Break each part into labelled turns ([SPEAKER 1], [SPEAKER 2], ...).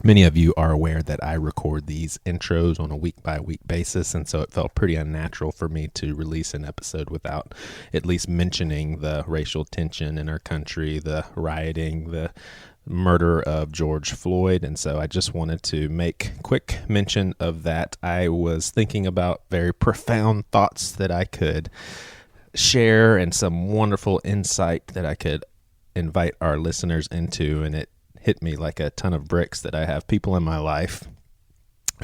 [SPEAKER 1] Many of you are aware that I record these intros on a week-by-week basis, and so it felt pretty unnatural for me to release an episode without at least mentioning the racial tension in our country, the rioting, the murder of George Floyd, and so I just wanted to make quick mention of that. I was thinking about very profound thoughts that I could share and some wonderful insight that I could invite our listeners into, and it hit me like a ton of bricks that I have people in my life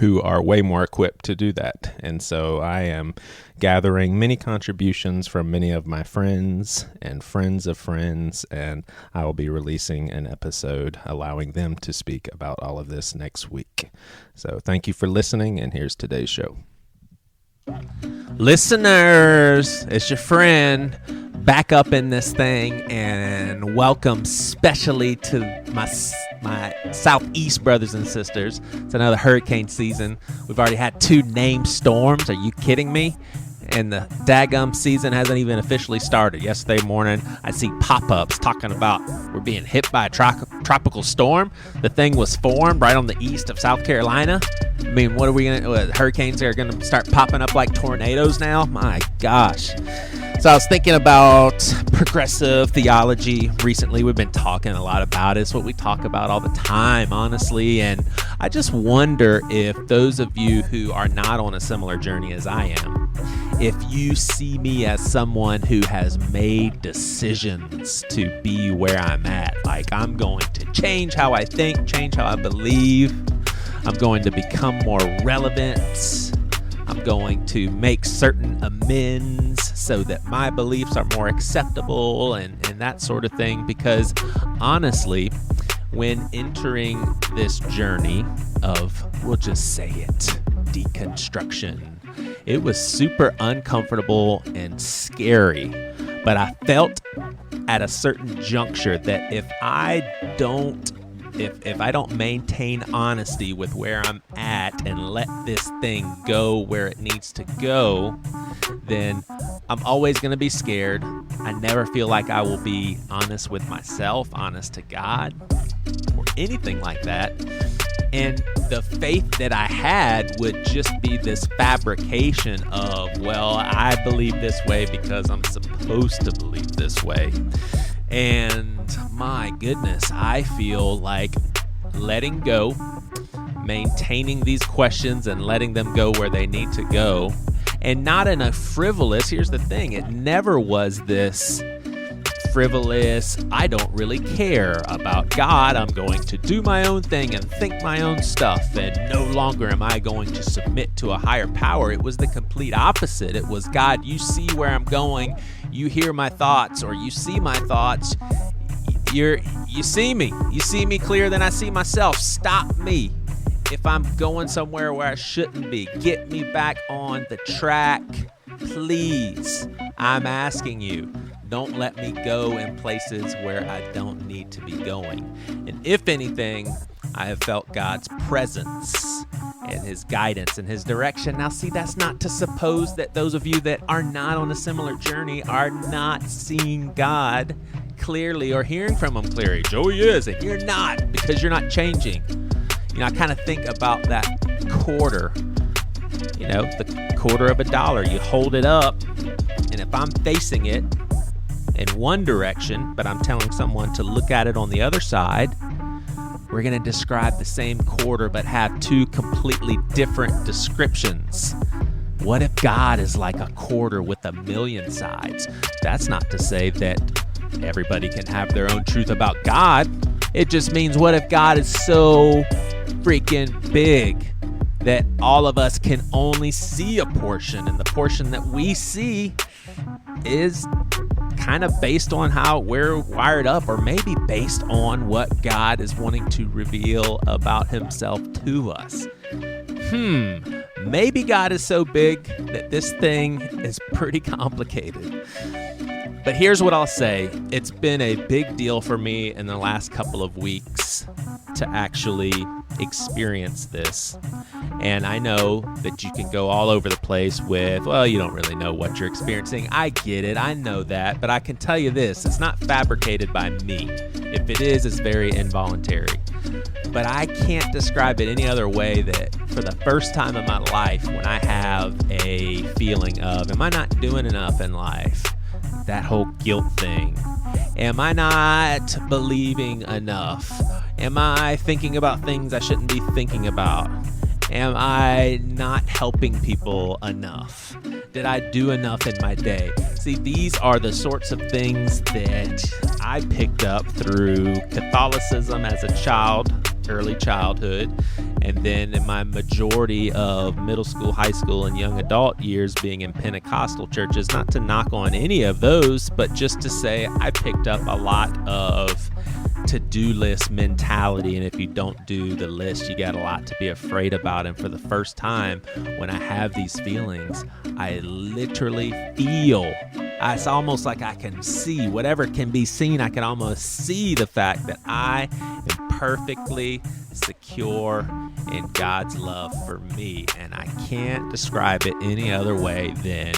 [SPEAKER 1] who are way more equipped to do that. And so I am gathering many contributions from many of my friends and friends of friends, and I will be releasing an episode allowing them to speak about all of this next week. So thank you for listening, and here's today's show.
[SPEAKER 2] Listeners, it's your friend back up in this thing, and welcome specially to my southeast brothers and sisters. It's another hurricane season. We've already had 2 named storms. Are you kidding me? And the daggum season hasn't even officially started. Yesterday morning, I see pop-ups talking about we're being hit by a tropical storm. The thing was formed right on the east of South Carolina. I mean, what are we going to... hurricanes are going to start popping up like tornadoes now? My gosh. So I was thinking about progressive theology recently. We've been talking a lot about it. It's what we talk about all the time, honestly. And I just wonder if those of you who are not on a similar journey as I am, if you see me as someone who has made decisions to be where I'm at, like I'm going to change how I think, change how I believe, I'm going to become more relevant, I'm going to make certain amends so that my beliefs are more acceptable and that sort of thing. Because honestly, when entering this journey of, we'll just say it, deconstruction, it was super uncomfortable and scary. But I felt at a certain juncture that if I don't maintain honesty with where I'm at and let this thing go where it needs to go, then I'm always going to be scared. I never feel like I will be honest with myself, honest to God, or anything like that. And the faith that I had would just be this fabrication of, well, I believe this way because I'm supposed to believe this way. And my goodness, I feel like letting go, maintaining these questions and letting them go where they need to go, and not in a frivolous, here's the thing, it never was this frivolous, I don't really care about God, I'm going to do my own thing and think my own stuff, and no longer am I going to submit to a higher power. It was the complete opposite. It was, God, you see where I'm going, you hear my thoughts, or you see my thoughts, you see me clearer than I see myself. Stop me if I'm going somewhere where I shouldn't be. Get me back on the track, please. I'm asking you. Don't let me go in places where I don't need to be going. And if anything, I have felt God's presence and his guidance and his direction. Now, see, that's not to suppose that those of you that are not on a similar journey are not seeing God clearly or hearing from him clearly. Joey is, and you're not, because you're not changing. You know, I kind of think about that quarter, the quarter of $1. You hold it up, and if I'm facing it in one direction, but I'm telling someone to look at it on the other side, we're going to describe the same quarter but have 2 completely different descriptions. What if God is like a quarter with 1,000,000 sides? That's not to say that everybody can have their own truth about God. It just means, what if God is so freaking big that all of us can only see a portion, and the portion that we see is kind of based on how we're wired up, or maybe based on what God is wanting to reveal about himself to us. Maybe God is so big that this thing is pretty complicated. But here's what I'll say. It's been a big deal for me in the last couple of weeks to actually experience this. And I know that you can go all over the place with, well, you don't really know what you're experiencing. I get it. I know that. But I can tell you this, it's not fabricated by me. If it is, it's very involuntary. But I can't describe it any other way that for the first time in my life, when I have a feeling of, am I not doing enough in life? That whole guilt thing. Am I not believing enough? Am I thinking about things I shouldn't be thinking about? Am I not helping people enough? Did I do enough in my day? See, these are the sorts of things that I picked up through Catholicism as a child, early childhood, and then in my majority of middle school, high school, and young adult years being in Pentecostal churches. Not to knock on any of those, but just to say I picked up a lot of to-do list mentality, and if you don't do the list, you got a lot to be afraid about. And for the first time, when I have these feelings, I literally feel, it's almost like I can see whatever can be seen. I can almost see the fact that I am perfectly secure in God's love for me, and I can't describe it any other way than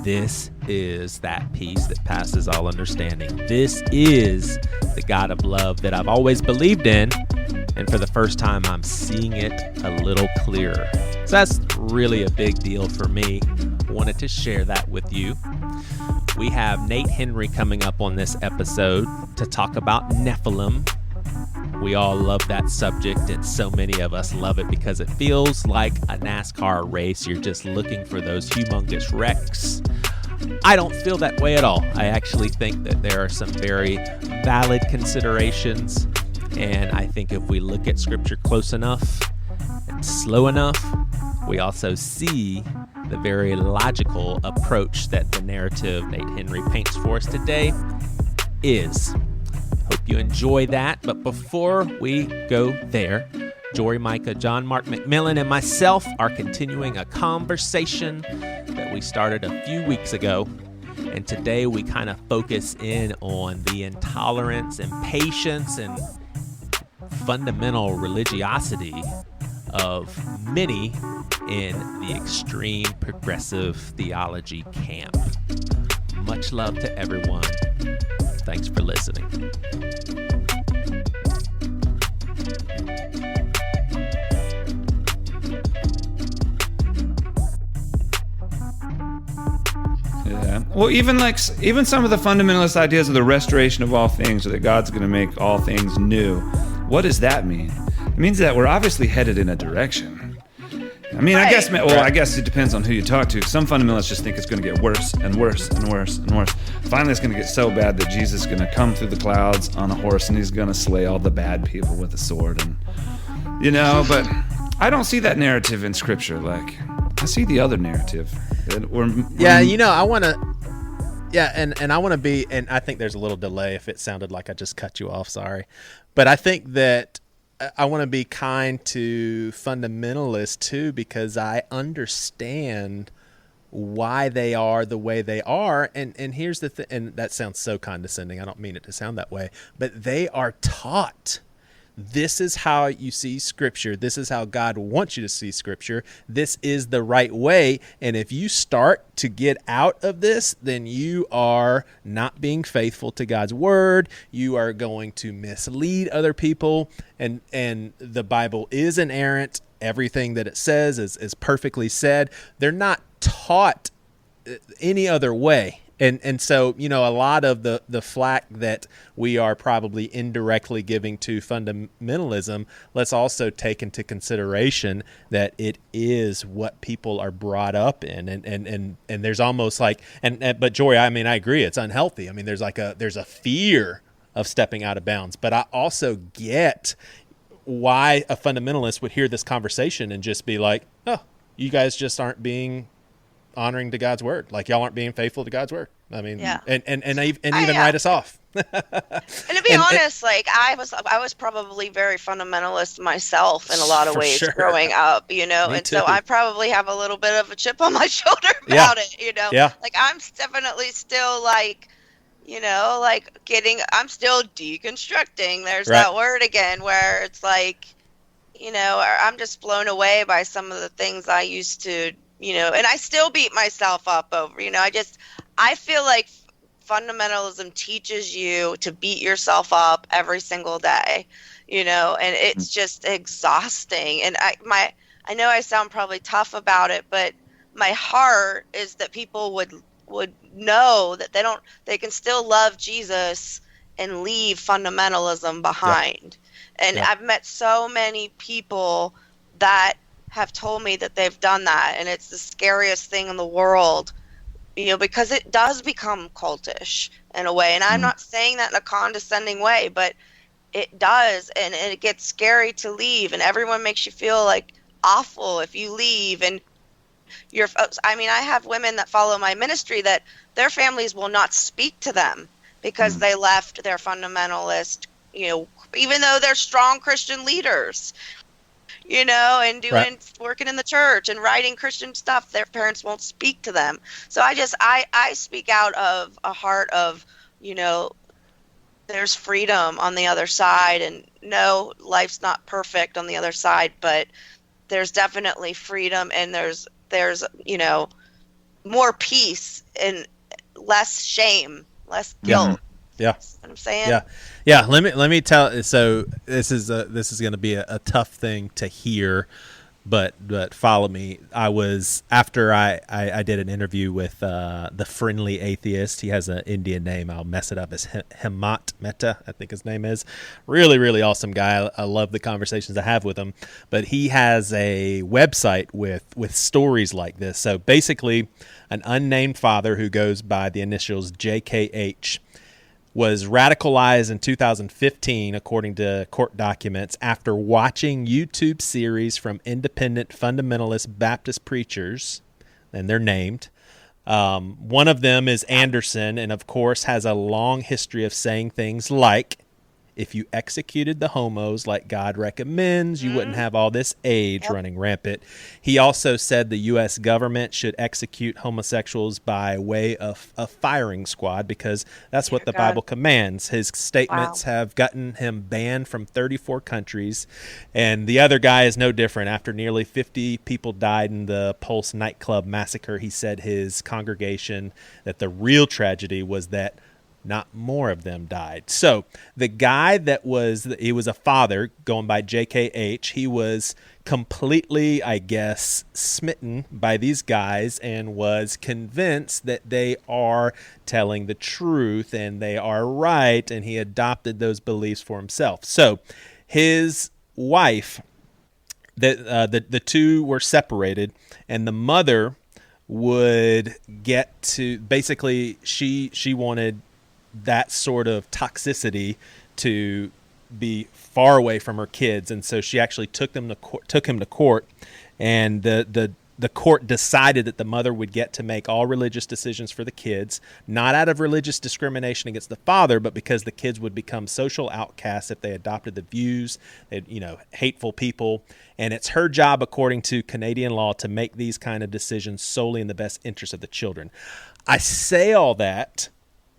[SPEAKER 2] this is that peace that passes all understanding. This is the God of love that I've always believed in, and for the first time, I'm seeing it a little clearer. So that's really a big deal for me. Wanted to share that with you. We have Nate Henry coming up on this episode to talk about Nephilim. We all love that subject, and so many of us love it because it feels like a NASCAR race. You're just looking for those humongous wrecks. I don't feel that way at all. I actually think that there are some very valid considerations, and I think if we look at Scripture close enough and slow enough, we also see the very logical approach that the narrative Nate Henry paints for us today is. Hope you enjoy that. But before we go there, Jory Micah, John Mark McMillan, and myself are continuing a conversation that we started a few weeks ago. And today we kind of focus in on the intolerance, impatience, and fundamental religiosity of many in the extreme progressive theology camp. Much love to everyone. Thanks for listening.
[SPEAKER 3] Yeah. Well, even some of the fundamentalist ideas of the restoration of all things, or that God's going to make all things new. What does that mean? It means that we're obviously headed in a direction. I mean, right. I guess it depends on who you talk to. Some fundamentalists just think it's going to get worse and worse and worse and worse. Finally, it's going to get so bad that Jesus is going to come through the clouds on a horse, and he's going to slay all the bad people with a sword. And but I don't see that narrative in Scripture. Like, I see the other narrative.
[SPEAKER 1] I want to be, and I think there's a little delay if it sounded like I just cut you off. Sorry, but I think that I want to be kind to fundamentalists too, because I understand why they are the way they are. And here's the thing, and that sounds so condescending. I don't mean it to sound that way, but they are taught. This is how you see Scripture. This is how God wants you to see Scripture. This is the right way. And if you start to get out of this, then you are not being faithful to God's word. You are going to mislead other people. And the Bible is inerrant. Everything that it says is perfectly said. They're not taught any other way. And so, a lot of the flack that we are probably indirectly giving to fundamentalism, let's also take into consideration that it is what people are brought up in. And there's almost like, but Jory, I agree, it's unhealthy. There's a fear of stepping out of bounds, but I also get why a fundamentalist would hear this conversation and just be like, oh, you guys just aren't being honoring to God's word. Like, y'all aren't being faithful to God's word.
[SPEAKER 4] Yeah.
[SPEAKER 1] And even write us off.
[SPEAKER 4] And to be honest, I was probably very fundamentalist myself in a lot of ways growing up, and so I probably have a little bit of a chip on my shoulder about it,
[SPEAKER 1] Yeah.
[SPEAKER 4] Like, I'm definitely still like I'm still deconstructing. There's
[SPEAKER 2] Right.
[SPEAKER 4] that word again where it's like, I'm just blown away by some of the things I used to, and I still beat myself up over, I feel like fundamentalism teaches you to beat yourself up every single day, and it's just exhausting. And I know I sound probably tough about it, but my heart is that people would know that they can still love Jesus and leave fundamentalism behind. And I've met so many people that have told me that they've done that, and it's the scariest thing in the world, because it does become cultish in a way. And I'm not saying that in a condescending way, but it does, and it gets scary to leave, and everyone makes you feel like awful if you leave. And I have women that follow my ministry that their families will not speak to them because they left their fundamentalist, even though they're strong Christian leaders, and working in the church and writing Christian stuff, their parents won't speak to them. So I speak out of a heart of, there's freedom on the other side, and no, life's not perfect on the other side, but there's definitely freedom, and there's more peace and less shame, less guilt.
[SPEAKER 2] Yeah.
[SPEAKER 4] That's what I'm saying.
[SPEAKER 2] Yeah. Let me tell. So this is going to be a tough thing to hear, but follow me. After I did an interview with the Friendly Atheist. He has an Indian name. I'll mess it up. It's Hemat Mehta, I think his name is. Really, really awesome guy. I love the conversations I have with him. But he has a website with stories like this. So basically, an unnamed father who goes by the initials JKH was radicalized in 2015, according to court documents, after watching YouTube series from independent fundamentalist Baptist preachers, and they're named. One of them is Anderson, and of course has a long history of saying things like, if you executed the homos like God recommends, you wouldn't have all this AIDS running rampant. He also said the U.S. government should execute homosexuals by way of a firing squad because that's what the Bible commands. His statements have gotten him banned from 34 countries. And the other guy is no different. After nearly 50 people died in the Pulse nightclub massacre, he said his congregation that the real tragedy was that not more of them died. So the guy he was a father going by JKH. He was completely, I guess, smitten by these guys and was convinced that they are telling the truth and they are right. And he adopted those beliefs for himself. So his wife, the two were separated, and the mother would get to, basically she wanted that sort of toxicity to be far away from her kids, and so she actually took him to court, and the court decided that the mother would get to make all religious decisions for the kids, not out of religious discrimination against the father, but because the kids would become social outcasts if they adopted the views, hateful people, and it's her job, according to Canadian law, to make these kind of decisions solely in the best interest of the children. I say all that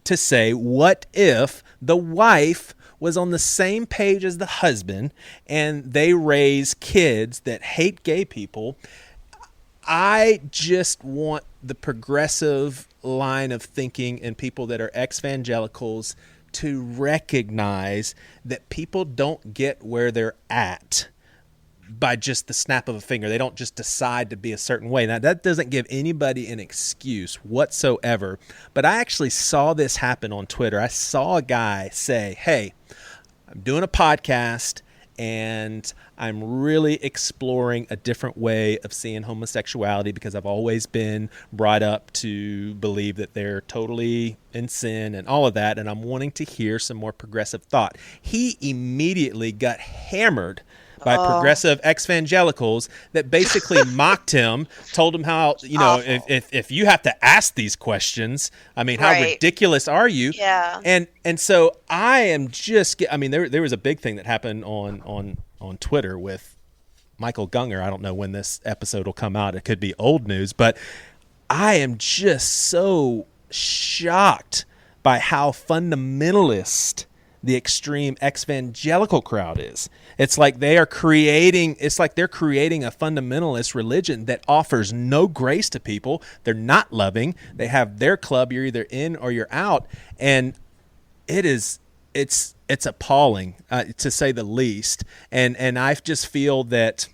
[SPEAKER 2] to say, what if the wife was on the same page as the husband and they raise kids that hate gay people? I just want the progressive line of thinking and people that are ex-evangelicals to recognize that people don't get where they're at by just the snap of a finger. They don't just decide to be a certain way. Now, that doesn't give anybody an excuse whatsoever, but I actually saw this happen on Twitter. I saw a guy say, hey, I'm doing a podcast and I'm really exploring a different way of seeing homosexuality because I've always been brought up to believe that they're totally in sin and all of that, and I'm wanting to hear some more progressive thought. He immediately got hammered by progressive ex-evangelicals that basically mocked him, told him how, if you have to ask these questions, I mean, how ridiculous are you?
[SPEAKER 4] Yeah.
[SPEAKER 2] And so I am just, there was a big thing that happened on Twitter with Michael Gunger. I don't know when this episode will come out. It could be old news, but I am just so shocked by how fundamentalist the extreme evangelical crowd is. It's like they're creating a fundamentalist religion that offers no grace to people. They're not loving. They have their club. You're either in or you're out. And it's appalling, to say the least. And I just feel that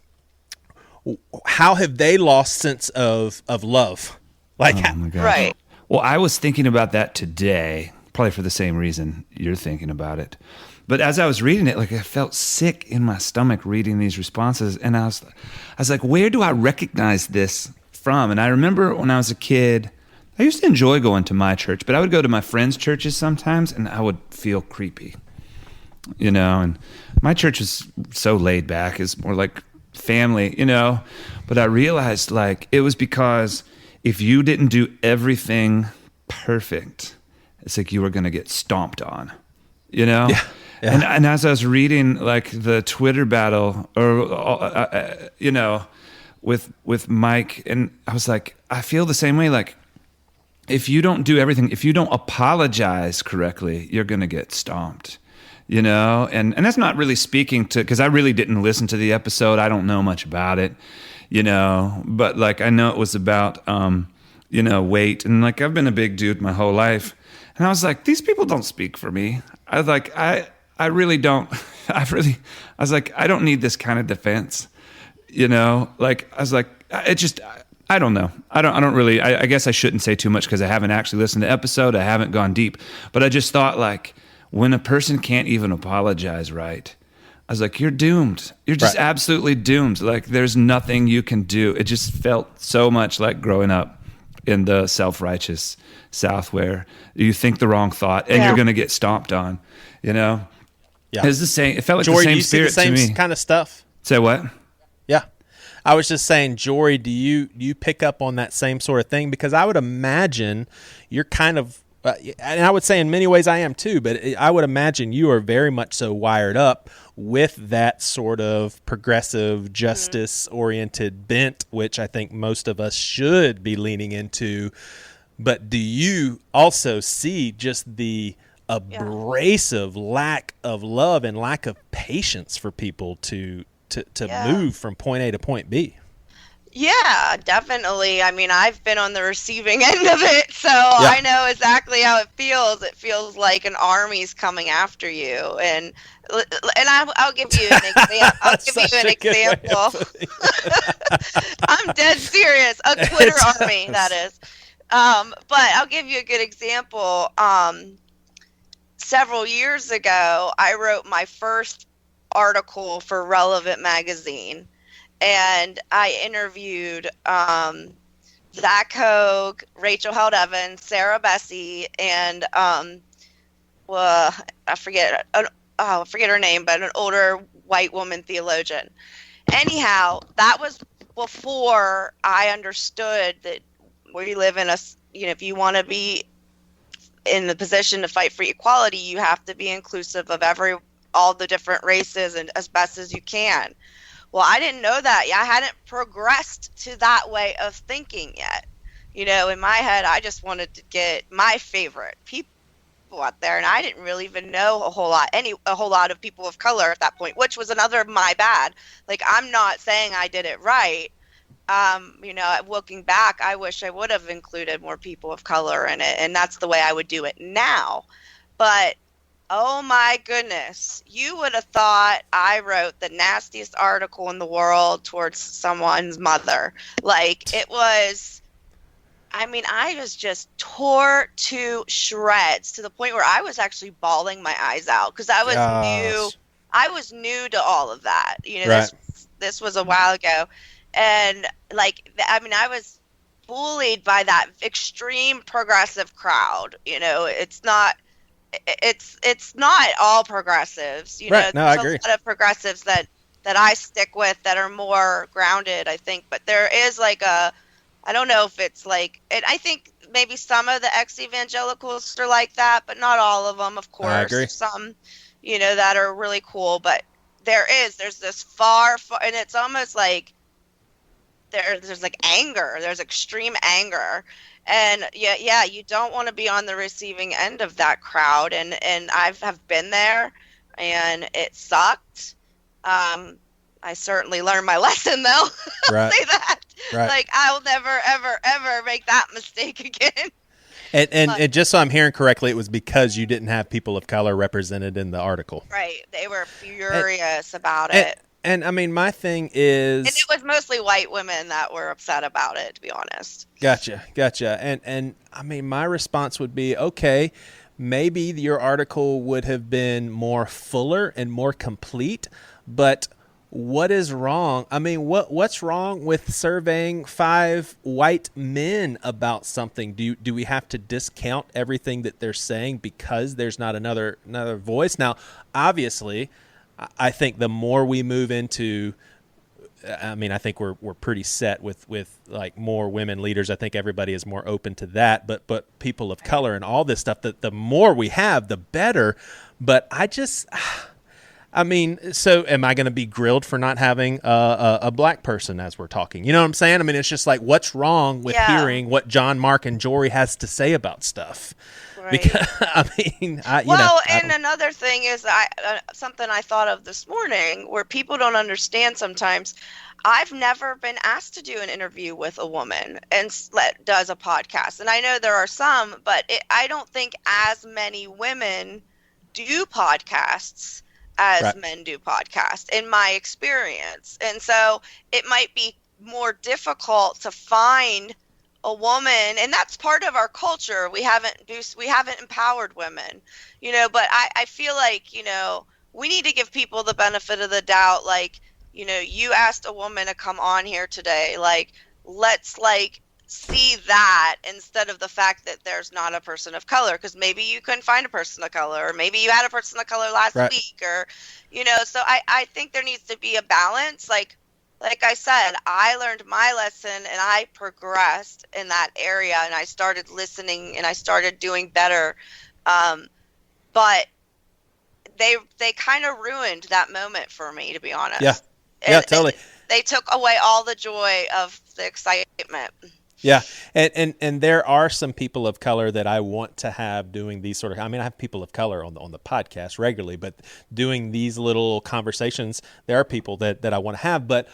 [SPEAKER 2] how have they lost sense of love? Like,
[SPEAKER 3] oh my gosh.
[SPEAKER 4] Right.
[SPEAKER 3] Well, I was thinking about that today, probably for the same reason you're thinking about it. But as I was reading it, like I felt sick in my stomach reading these responses, and I was like, where do I recognize this from? And I remember when I was a kid, I used to enjoy going to my church, but I would go to my friends' churches sometimes, and I would feel creepy, you know. And my church was so laid back; it's more like family, you know. But I realized, like, it was because if you didn't do everything perfect, it's like you were going to get stomped on, you know?
[SPEAKER 2] Yeah. Yeah.
[SPEAKER 3] And as I was reading, like, the Twitter battle, or, you know, with Mike, and I was like, I feel the same way. Like, if you don't do everything, if you don't apologize correctly, you're going to get stomped, you know? And that's not really speaking to, because I really didn't listen to the episode. I don't know much about it, you know? But, like, I know it was about, you know, weight. And, like, I've been a big dude my whole life. And I was like, these people don't speak for me. I was like, I really don't. I was like, I don't need this kind of defense, you know? Like, I was like, it just, I don't know. I don't really, I guess I shouldn't say too much because I haven't actually listened to the episode. I haven't gone deep. But I just thought, like, when a person can't even apologize right, I was like, you're doomed. You're just
[SPEAKER 2] Right.
[SPEAKER 3] absolutely doomed. Like, there's nothing you can do. It just felt so much like growing up in the self-righteous South, where you think the wrong thought and
[SPEAKER 4] Yeah.
[SPEAKER 3] you're going to get stomped on, you know?
[SPEAKER 2] Yeah.
[SPEAKER 3] It's the same. It felt like
[SPEAKER 2] Jory,
[SPEAKER 3] the
[SPEAKER 2] do
[SPEAKER 3] same
[SPEAKER 2] you see the
[SPEAKER 3] spirit to
[SPEAKER 2] same
[SPEAKER 3] me.
[SPEAKER 2] kind of stuff?
[SPEAKER 3] Say what?
[SPEAKER 2] Yeah. I was just saying, Jory, do you pick up on that same sort of thing? Because I would imagine you're kind of, and I would say in many ways I am too, but I would imagine you are very much so wired up with that sort of progressive, justice-oriented bent, which I think most of us should be leaning into. But do you also see just the abrasive lack of love and lack of patience for people to move from point A to point B?
[SPEAKER 4] Yeah, definitely. I mean, I've been on the receiving end of it, so I know exactly how it feels. It feels like an army's coming after you, and I'll give you an example. I'm dead serious. A Twitter army, that is. But I'll give you a good example. Several years ago, I wrote my first article for Relevant magazine, and I interviewed Zach Hogue, Rachel Held Evans, Sarah Bessie, and I forget her name, but an older white woman theologian. Anyhow, that was before I understood that we live in if you want to be in the position to fight for equality, you have to be inclusive of all the different races and as best as you can. Well, I didn't know that. I hadn't progressed to that way of thinking yet. You know, in my head, I just wanted to get my favorite people out there, and I didn't really even know a whole lot of people of color at that point, which was another my bad. Like, I'm not saying I did it right. You know, looking back, I wish I would have included more people of color in it, and that's the way I would do it now. But oh my goodness, you would have thought I wrote the nastiest article in the world towards someone's mother. Like, it was, I mean, I was just tore to shreds to the point where I was actually bawling my eyes out because I was new. I was new to all of that. You know, this was a while ago. And like, I mean, I was bullied by that extreme progressive crowd. You know, it's not all progressives. You know,
[SPEAKER 2] No, I
[SPEAKER 4] there's
[SPEAKER 2] agree.
[SPEAKER 4] a lot of progressives that I stick with that are more grounded, I think. But there is like I don't know if it's like, and I think maybe some of the ex-evangelicals are like that, but not all of them, of course.
[SPEAKER 2] I agree.
[SPEAKER 4] There's some, you know, that are really cool, but there's this far, and it's almost like there's like anger, there's extreme anger, and yeah, you don't want to be on the receiving end of that crowd, and have been there, and it sucked. I certainly learned my lesson, though. I'll say that.
[SPEAKER 1] Right.
[SPEAKER 4] Like, I'll never, ever, ever make that mistake again.
[SPEAKER 1] And just so I'm hearing correctly, it was because you didn't have people of color represented in the article.
[SPEAKER 4] Right. They were furious about it.
[SPEAKER 1] And I mean, my thing is...
[SPEAKER 4] And it was mostly white women that were upset about it, to be honest.
[SPEAKER 1] Gotcha. And I mean, my response would be, okay, maybe your article would have been more fuller and more complete, but... what is wrong? I mean, what's wrong with surveying 5 white men about something? Do we have to discount everything that they're saying because there's not another voice? Now, obviously, I think the more we move into, I mean, I think we're pretty set with like more women leaders. I think everybody is more open to that. But people of color and all this stuff, the more we have, the better. But I mean, so am I going to be grilled for not having a black person as we're talking? You know what I'm saying? I mean, it's just like, what's wrong with hearing what John Mark and Jory has to say about stuff? Right. Because I mean,
[SPEAKER 4] another thing is something I thought of this morning where people don't understand sometimes. I've never been asked to do an interview with a woman and does a podcast, and I know there are some, but I don't think as many women do podcasts as men do podcasts, in my experience. And so it might be more difficult to find a woman, and that's part of our culture. We haven't empowered women, but I feel like, we need to give people the benefit of the doubt. Like, you asked a woman to come on here today, like, let's see that instead of the fact that there's not a person of color, because maybe you couldn't find a person of color, or maybe you had a person of color last week, or so I think there needs to be a balance. Like I said, I learned my lesson and I progressed in that area, and I started listening and I started doing better, but they kind of ruined that moment for me, to be honest.
[SPEAKER 1] Totally.
[SPEAKER 4] They took away all the joy of the excitement.
[SPEAKER 1] Yeah, and there are some people of color that I want to have doing these sort of. I mean, I have people of color on the podcast regularly, but doing these little conversations, there are people that I want to have. But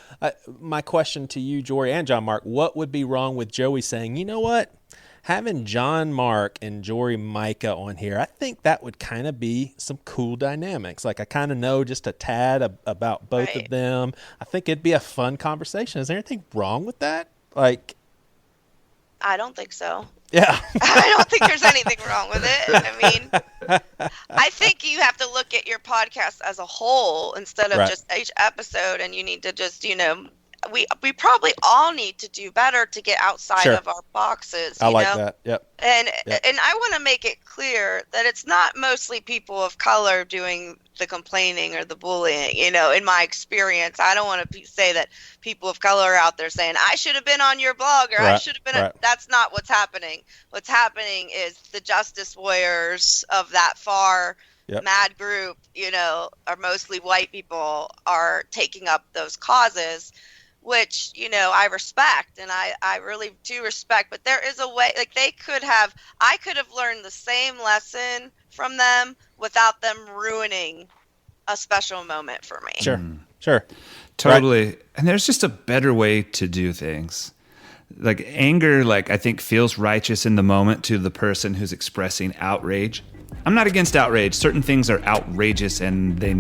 [SPEAKER 1] my question to you, Jory and John Mark, what would be wrong with Joey saying, you know what, having John Mark and Jory Micah on here, I think that would kind of be some cool dynamics. Like, I kind of know just a tad about both of them. I think it'd be a fun conversation. Is there anything wrong with that? Like,
[SPEAKER 4] I don't think so.
[SPEAKER 1] Yeah.
[SPEAKER 4] I don't think there's anything wrong with it. I mean, I think you have to look at your podcast as a whole instead of just each episode, and you need to just, we probably all need to do better to get outside of our boxes.
[SPEAKER 1] I like that. Yep.
[SPEAKER 4] And I want to make it clear that it's not mostly people of color doing the complaining or the bullying. In my experience, I don't want to say that people of color are out there saying, I should have been on your blog, or I should have been. That's not what's happening. What's happening is the justice warriors of that far mad group, are mostly white people, are taking up those causes, which, I respect, and I really do respect, but there is a way, like, I could have learned the same lesson from them without them ruining a special moment for me.
[SPEAKER 1] Sure.
[SPEAKER 3] Totally. Right. And there's just a better way to do things. Like, anger, I think feels righteous in the moment to the person who's expressing outrage. I'm not against outrage. Certain things are outrageous, and there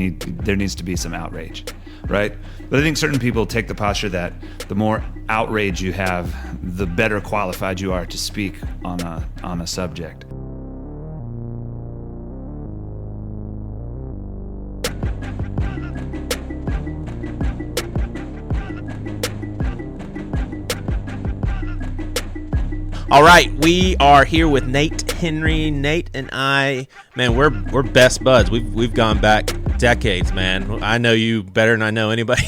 [SPEAKER 3] needs to be some outrage, right? But I think certain people take the posture that the more outrage you have, the better qualified you are to speak on a subject.
[SPEAKER 2] All right, we are here with Nate Henry. Nate and I, man, we're best buds. We've gone back decades, man. I know you better than I know anybody.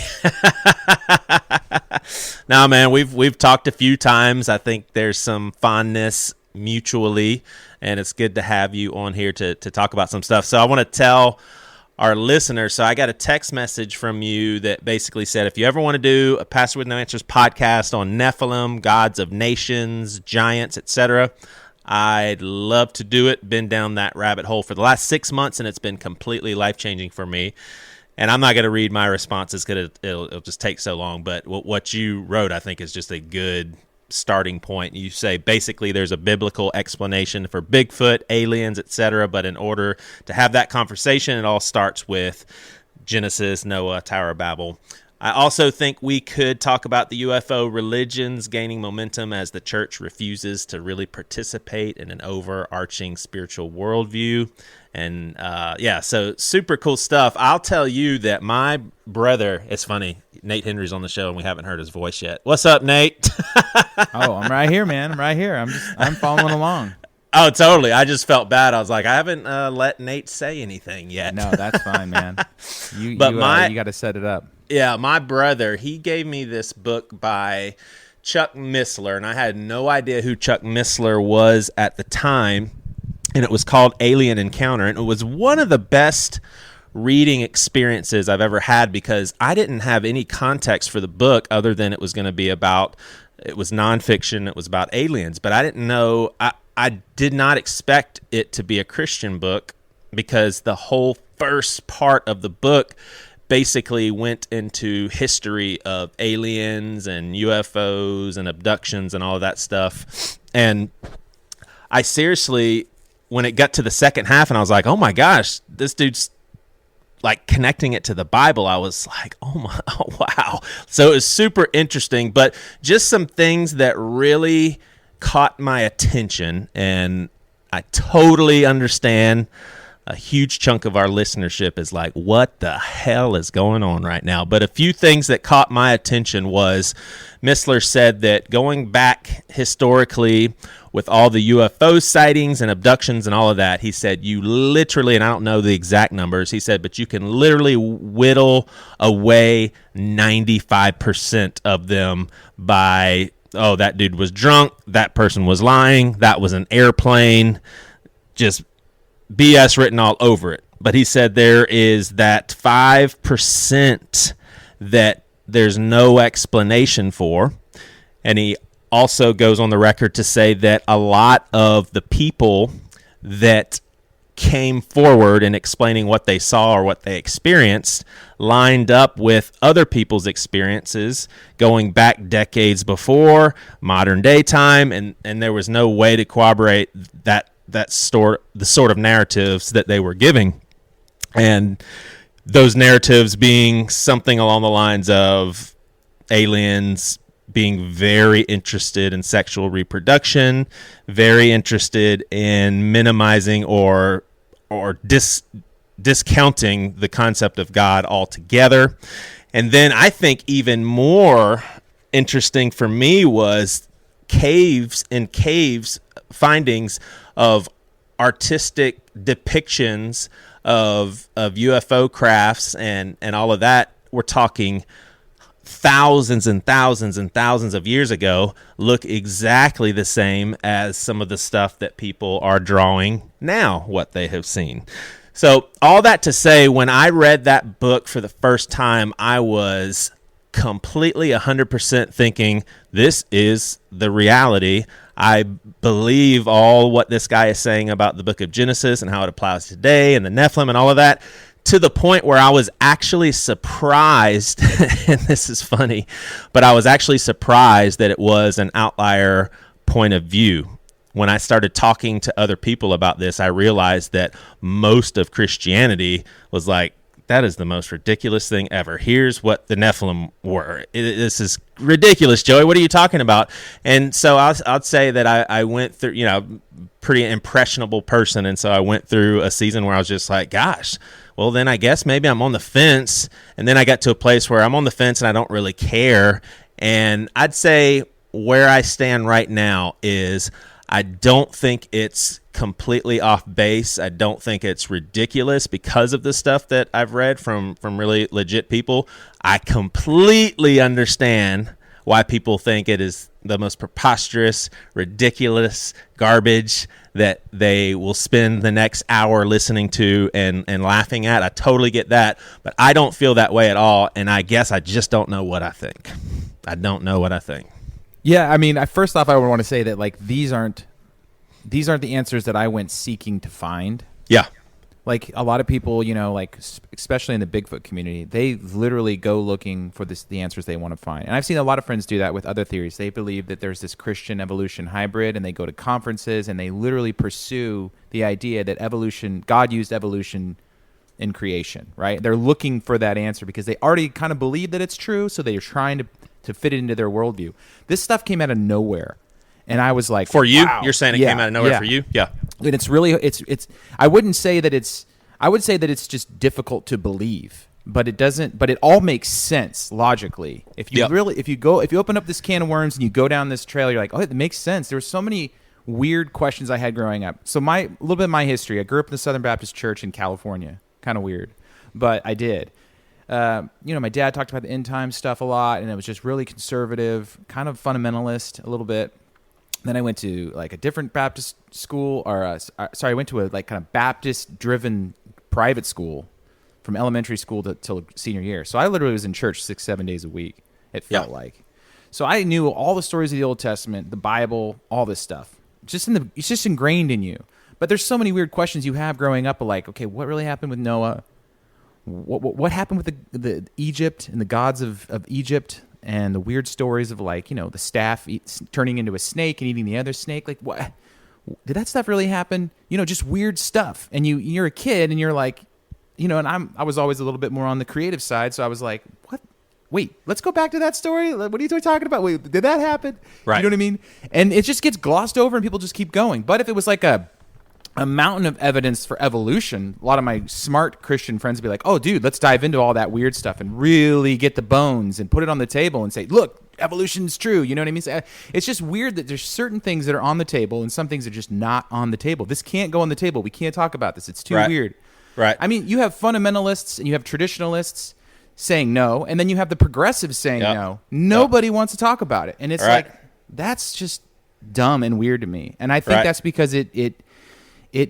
[SPEAKER 2] Nah, man, we've talked a few times. I think there's some fondness mutually, and it's good to have you on here to talk about some stuff. So I want to tell our listeners. So I got a text message from you that basically said, if you ever want to do a Pastor with No Answers podcast on Nephilim, gods of nations, giants, etc., I'd love to do it. Been down that rabbit hole for the last 6 months, and it's been completely life-changing for me. And I'm not going to read my responses because it'll just take so long. But what you wrote, I think, is just a good starting point. You say basically there's a biblical explanation for Bigfoot, aliens, etc. But in order to have that conversation, it all starts with Genesis, Noah, Tower of Babel. I also think we could talk about the UFO religions gaining momentum as the church refuses to really participate in an overarching spiritual worldview. And so super cool stuff. I'll tell you that my brother, it's funny, Nate Henry's on the show and we haven't heard his voice yet. What's up, Nate?
[SPEAKER 5] Oh, I'm right here, man. I'm right here. I'm following along.
[SPEAKER 2] Oh, totally. I just felt bad. I was like, I haven't let Nate say anything yet.
[SPEAKER 5] No, that's fine, man. You got to set it up.
[SPEAKER 2] Yeah, my brother, he gave me this book by Chuck Missler, and I had no idea who Chuck Missler was at the time, and it was called Alien Encounter, and it was one of the best reading experiences I've ever had because I didn't have any context for the book other than it was going to be about, it was nonfiction, it was about aliens, but I didn't know, I did not expect it to be a Christian book because the whole first part of the book basically went into history of aliens and UFOs and abductions and all of that stuff. And I seriously, when it got to the second half and I was like, oh my gosh, this dude's like connecting it to the Bible, I was like, oh wow. So it was super interesting, but just some things that really caught my attention, and I totally understand a huge chunk of our listenership is like, what the hell is going on right now? But a few things that caught my attention was Missler said that going back historically with all the UFO sightings and abductions and all of that, he said you literally, and I don't know the exact numbers, he said, but you can literally whittle away 95% of them by, oh, that dude was drunk, that person was lying, that was an airplane, just BS written all over it. But he said there is that 5% that there's no explanation for. And he also goes on the record to say that a lot of the people that came forward in explaining what they saw or what they experienced lined up with other people's experiences going back decades before modern day time, and there was no way to corroborate the sort of narratives that they were giving. And those narratives being something along the lines of aliens being very interested in sexual reproduction, very interested in minimizing or discounting the concept of God altogether. And then I think even more interesting for me was caves findings of artistic depictions of UFO crafts and all of that. We're talking thousands and thousands and thousands of years ago, look exactly the same as some of the stuff that people are drawing now, what they have seen. So all that to say, when I read that book for the first time, I was completely 100% thinking this is the reality. I believe all what this guy is saying about the book of Genesis and how it applies today and the Nephilim and all of that, to the point where I was actually surprised, and this is funny, but I was actually surprised that it was an outlier point of view. When I started talking to other people about this, I realized that most of Christianity was like, that is the most ridiculous thing ever. Here's what the Nephilim were. This is ridiculous, Joey. What are you talking about? And so I'd say that I went through, pretty impressionable person. And so I went through a season where I was just like, gosh, well, then I guess maybe I'm on the fence. And then I got to a place where I'm on the fence and I don't really care. And I'd say where I stand right now is I don't think it's completely off base. I don't think it's ridiculous because of the stuff that I've read from really legit people. I completely understand why people think it is the most preposterous, ridiculous garbage that they will spend the next hour listening to and laughing at. I totally get that, but I don't feel that way at all, and I guess I just don't know what I think. I don't know what I think.
[SPEAKER 5] Yeah, I mean, first off, I would want to say that like these aren't the answers that I went seeking to find.
[SPEAKER 2] Yeah.
[SPEAKER 5] Like a lot of people, you know, like especially in the Bigfoot community, they literally go looking for the answers they want to find. And I've seen a lot of friends do that with other theories. They believe that there's this Christian evolution hybrid, and they go to conferences and they literally pursue the idea that God used evolution in creation, right? They're looking for that answer because they already kind of believe that it's true, so they're trying to fit it into their worldview. This stuff came out of nowhere. And I was like,
[SPEAKER 2] for you,
[SPEAKER 5] wow.
[SPEAKER 2] You're saying it came out of nowhere for you? Yeah.
[SPEAKER 5] And it's really, I wouldn't say that I would say that it's just difficult to believe, but it all makes sense logically. If you open up this can of worms and you go down this trail, you're like, oh, it makes sense. There were so many weird questions I had growing up. So a little bit of my history, I grew up in the Southern Baptist Church in California. Kind of weird, but I did. My dad talked about the end time stuff a lot, and it was just really conservative, kind of fundamentalist a little bit. Then I went to like a different Baptist school, I went to a like kind of Baptist-driven private school from elementary school till senior year. So I literally was in church 6-7 days a week. It felt like. So I knew all the stories of the Old Testament, the Bible, all this stuff. It's just ingrained in you. But there's so many weird questions you have growing up, like, okay, what really happened with Noah? What happened with the Egypt and the gods of Egypt? And the weird stories of like, the staff turning into a snake and eating the other snake. Like, what? Did that stuff really happen? Just weird stuff. And you're a kid and you're like, and I was always a little bit more on the creative side. So I was like, what? Wait, let's go back to that story. What are you talking about? Wait, did that happen?
[SPEAKER 2] Right.
[SPEAKER 5] You know what I mean? And it just gets glossed over and people just keep going. But if it was like a mountain of evidence for evolution, a lot of my smart Christian friends would be like, oh, dude, let's dive into all that weird stuff and really get the bones and put it on the table and say, look, evolution's true. You know what I mean? So it's just weird that there's certain things that are on the table and some things that are just not on the table. This can't go on the table. We can't talk about this. It's too weird.
[SPEAKER 2] Right.
[SPEAKER 5] I mean, you have fundamentalists and you have traditionalists saying no, and then you have the progressives saying no. Nobody wants to talk about it. And it's like, that's just dumb and weird to me. And I think that's because it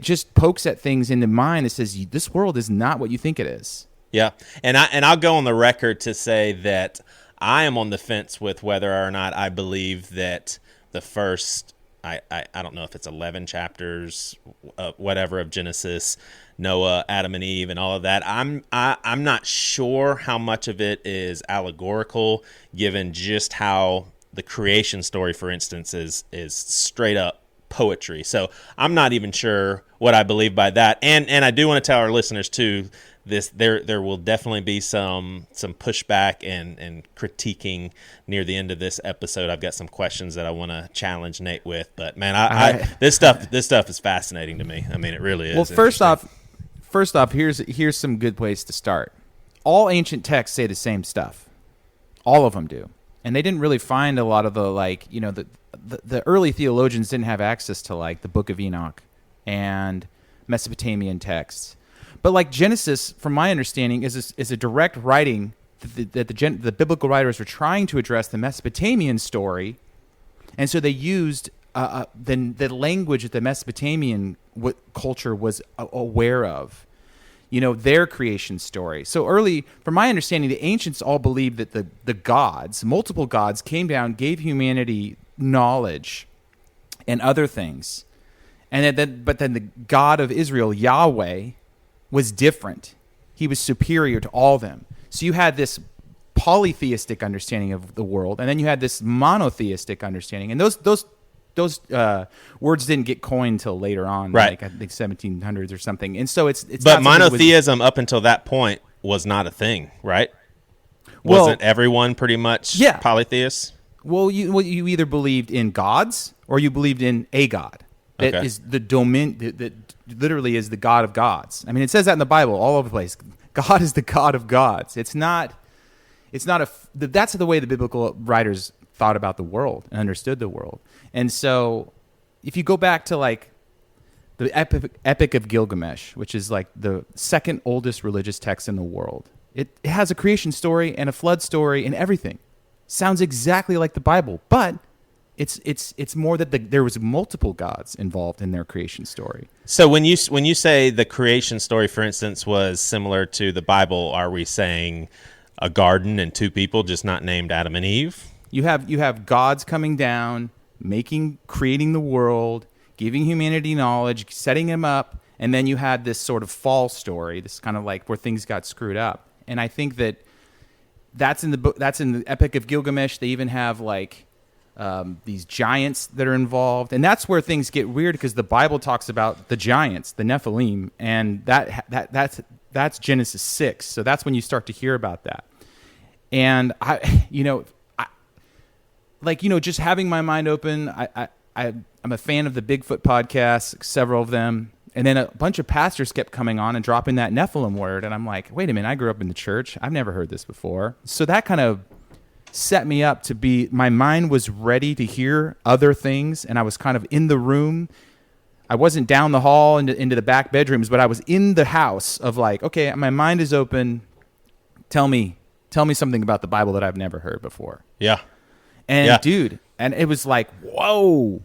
[SPEAKER 5] just pokes at things in the mind that says this world is not what you think it is.
[SPEAKER 2] Yeah, and I'll go on the record to say that I am on the fence with whether or not I believe that the first I don't know if it's 11 chapters, whatever, of Genesis, Noah, Adam and Eve, and all of that. I'm not sure how much of it is allegorical, given just how the creation story, for instance, is straight up poetry. So I'm not even sure what I believe by that. And I do want to tell our listeners too, there will definitely be some pushback and critiquing near the end of this episode. I've got some questions that I want to challenge Nate with, but man, this stuff is fascinating to me. I mean, it really is.
[SPEAKER 5] Well, first off, here's some good place to start. All ancient texts say the same stuff. All of them do. And they didn't really find a lot of the early theologians didn't have access to like the Book of Enoch and Mesopotamian texts. But like Genesis, from my understanding, is a direct writing that the biblical writers were trying to address the Mesopotamian story, and so they used the language that the Mesopotamian culture was aware of, their creation story. So early, from my understanding, the ancients all believed that the gods, multiple gods, came down, gave humanity knowledge and other things, but then the God of Israel, Yahweh, was different. He was superior to all of them. So you had this polytheistic understanding of the world, and then you had this monotheistic understanding. And those words didn't get coined until later on, like I think 1700s or something. And so it's
[SPEAKER 2] but monotheism up until that point was not a thing, right? Wasn't everyone pretty much polytheists?
[SPEAKER 5] Well, you either believed in gods or you believed in a god. That is the domain that literally is the God of gods. I mean, it says that in the Bible all over the place. God is the God of gods. That's the way the biblical writers thought about the world and understood the world. And so if you go back to like the Epic of Gilgamesh, which is like the second oldest religious text in the world, it has a creation story and a flood story and everything. sounds exactly like the Bible, but it's more that there was multiple gods involved in their creation story.
[SPEAKER 2] So when you say the creation story, for instance, was similar to the Bible, are we saying a garden and two people just not named Adam and Eve?
[SPEAKER 5] You have gods coming down, creating the world, giving humanity knowledge, setting them up, and then you had this sort of fall story, this kind of like where things got screwed up. And I think that's in the book. That's in the Epic of Gilgamesh. They even have like these giants that are involved, and that's where things get weird because the Bible talks about the giants, the Nephilim, and that's Genesis 6. So that's when you start to hear about that. And just having my mind open. I'm a fan of the Bigfoot podcasts, several of them. And then a bunch of pastors kept coming on and dropping that Nephilim word. And I'm like, wait a minute, I grew up in the church. I've never heard this before. So that kind of set me up my mind was ready to hear other things. And I was kind of in the room. I wasn't down the hall into the back bedrooms, but I was in the house of like, okay, my mind is open. Tell me something about the Bible that I've never heard before.
[SPEAKER 2] Yeah.
[SPEAKER 5] And dude, and it was like, whoa.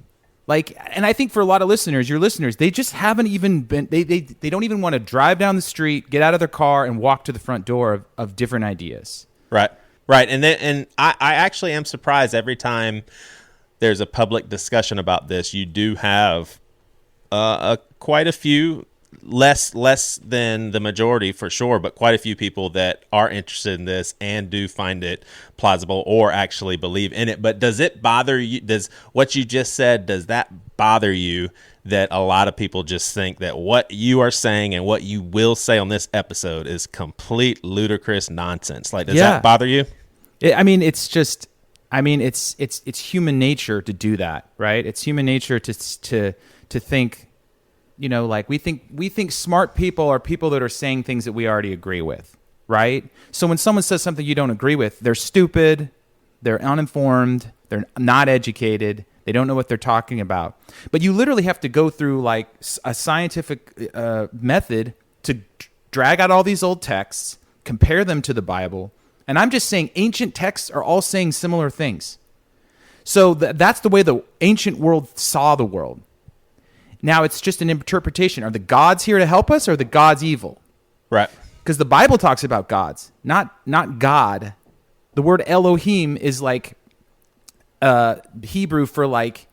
[SPEAKER 5] Like, and I think for a lot of your listeners, they just haven't even been, they don't even want to drive down the street, get out of their car and walk to the front door of different ideas.
[SPEAKER 2] Right. And I actually am surprised every time there's a public discussion about this, you do have quite a few, less than the majority for sure, but quite a few people that are interested in this and do find it plausible or actually believe in it. But does it bother you? Does what you just said, does that bother you that a lot of people just think that what you are saying and what you will say on this episode is complete ludicrous nonsense? Like, does that bother you?
[SPEAKER 5] It's human nature to do that, right? It's human nature to think, like we think smart people are people that are saying things that we already agree with, right? So when someone says something you don't agree with, they're stupid, they're uninformed, they're not educated, they don't know what they're talking about. But you literally have to go through like a scientific method to drag out all these old texts, compare them to the Bible. And I'm just saying ancient texts are all saying similar things. So that's the way the ancient world saw the world. Now it's just an interpretation. Are the gods here to help us or are the gods evil?
[SPEAKER 2] Right.
[SPEAKER 5] Because the Bible talks about gods, not God. The word Elohim is like Hebrew for like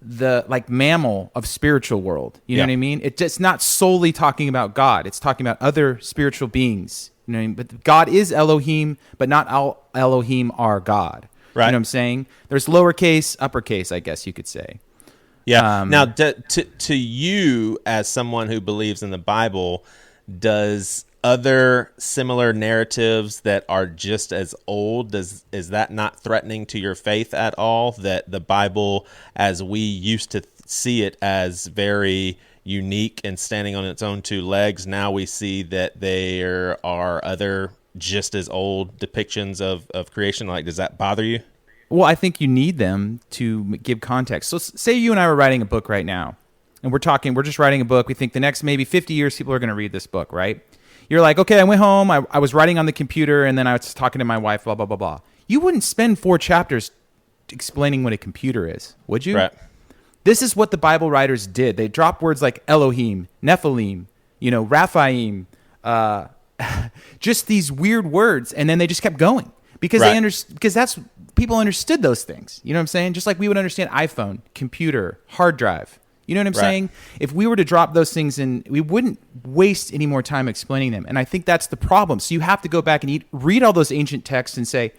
[SPEAKER 5] the mammal of spiritual world. You know what I mean? It's not solely talking about God. It's talking about other spiritual beings. You know what I mean? But God is Elohim, but not all Elohim are God.
[SPEAKER 2] Right.
[SPEAKER 5] You know what I'm saying? There's lowercase, uppercase, I guess you could say.
[SPEAKER 2] Yeah. Now, to you, as someone who believes in the Bible, does other similar narratives that are just as old, is that not threatening to your faith at all? That the Bible, as we used to see it as very unique and standing on its own two legs, now we see that there are other just as old depictions of creation? Like, does that bother you?
[SPEAKER 5] Well, I think you need them to give context. So say you and I were writing a book right now, and we're just writing a book. We think the next maybe 50 years people are going to read this book, right? You're like, okay, I went home, I was writing on the computer, and then I was talking to my wife, blah, blah, blah, blah. You wouldn't spend 4 chapters explaining what a computer is, would you?
[SPEAKER 2] Right.
[SPEAKER 5] This is what the Bible writers did. They dropped words like Elohim, Nephilim, Raphaim, just these weird words, and then they just kept going. Because because people understood those things. You know what I'm saying? Just like we would understand iPhone, computer, hard drive. You know what I'm saying? If we were to drop those things in, we wouldn't waste any more time explaining them. And I think that's the problem. So you have to go back and read all those ancient texts and say,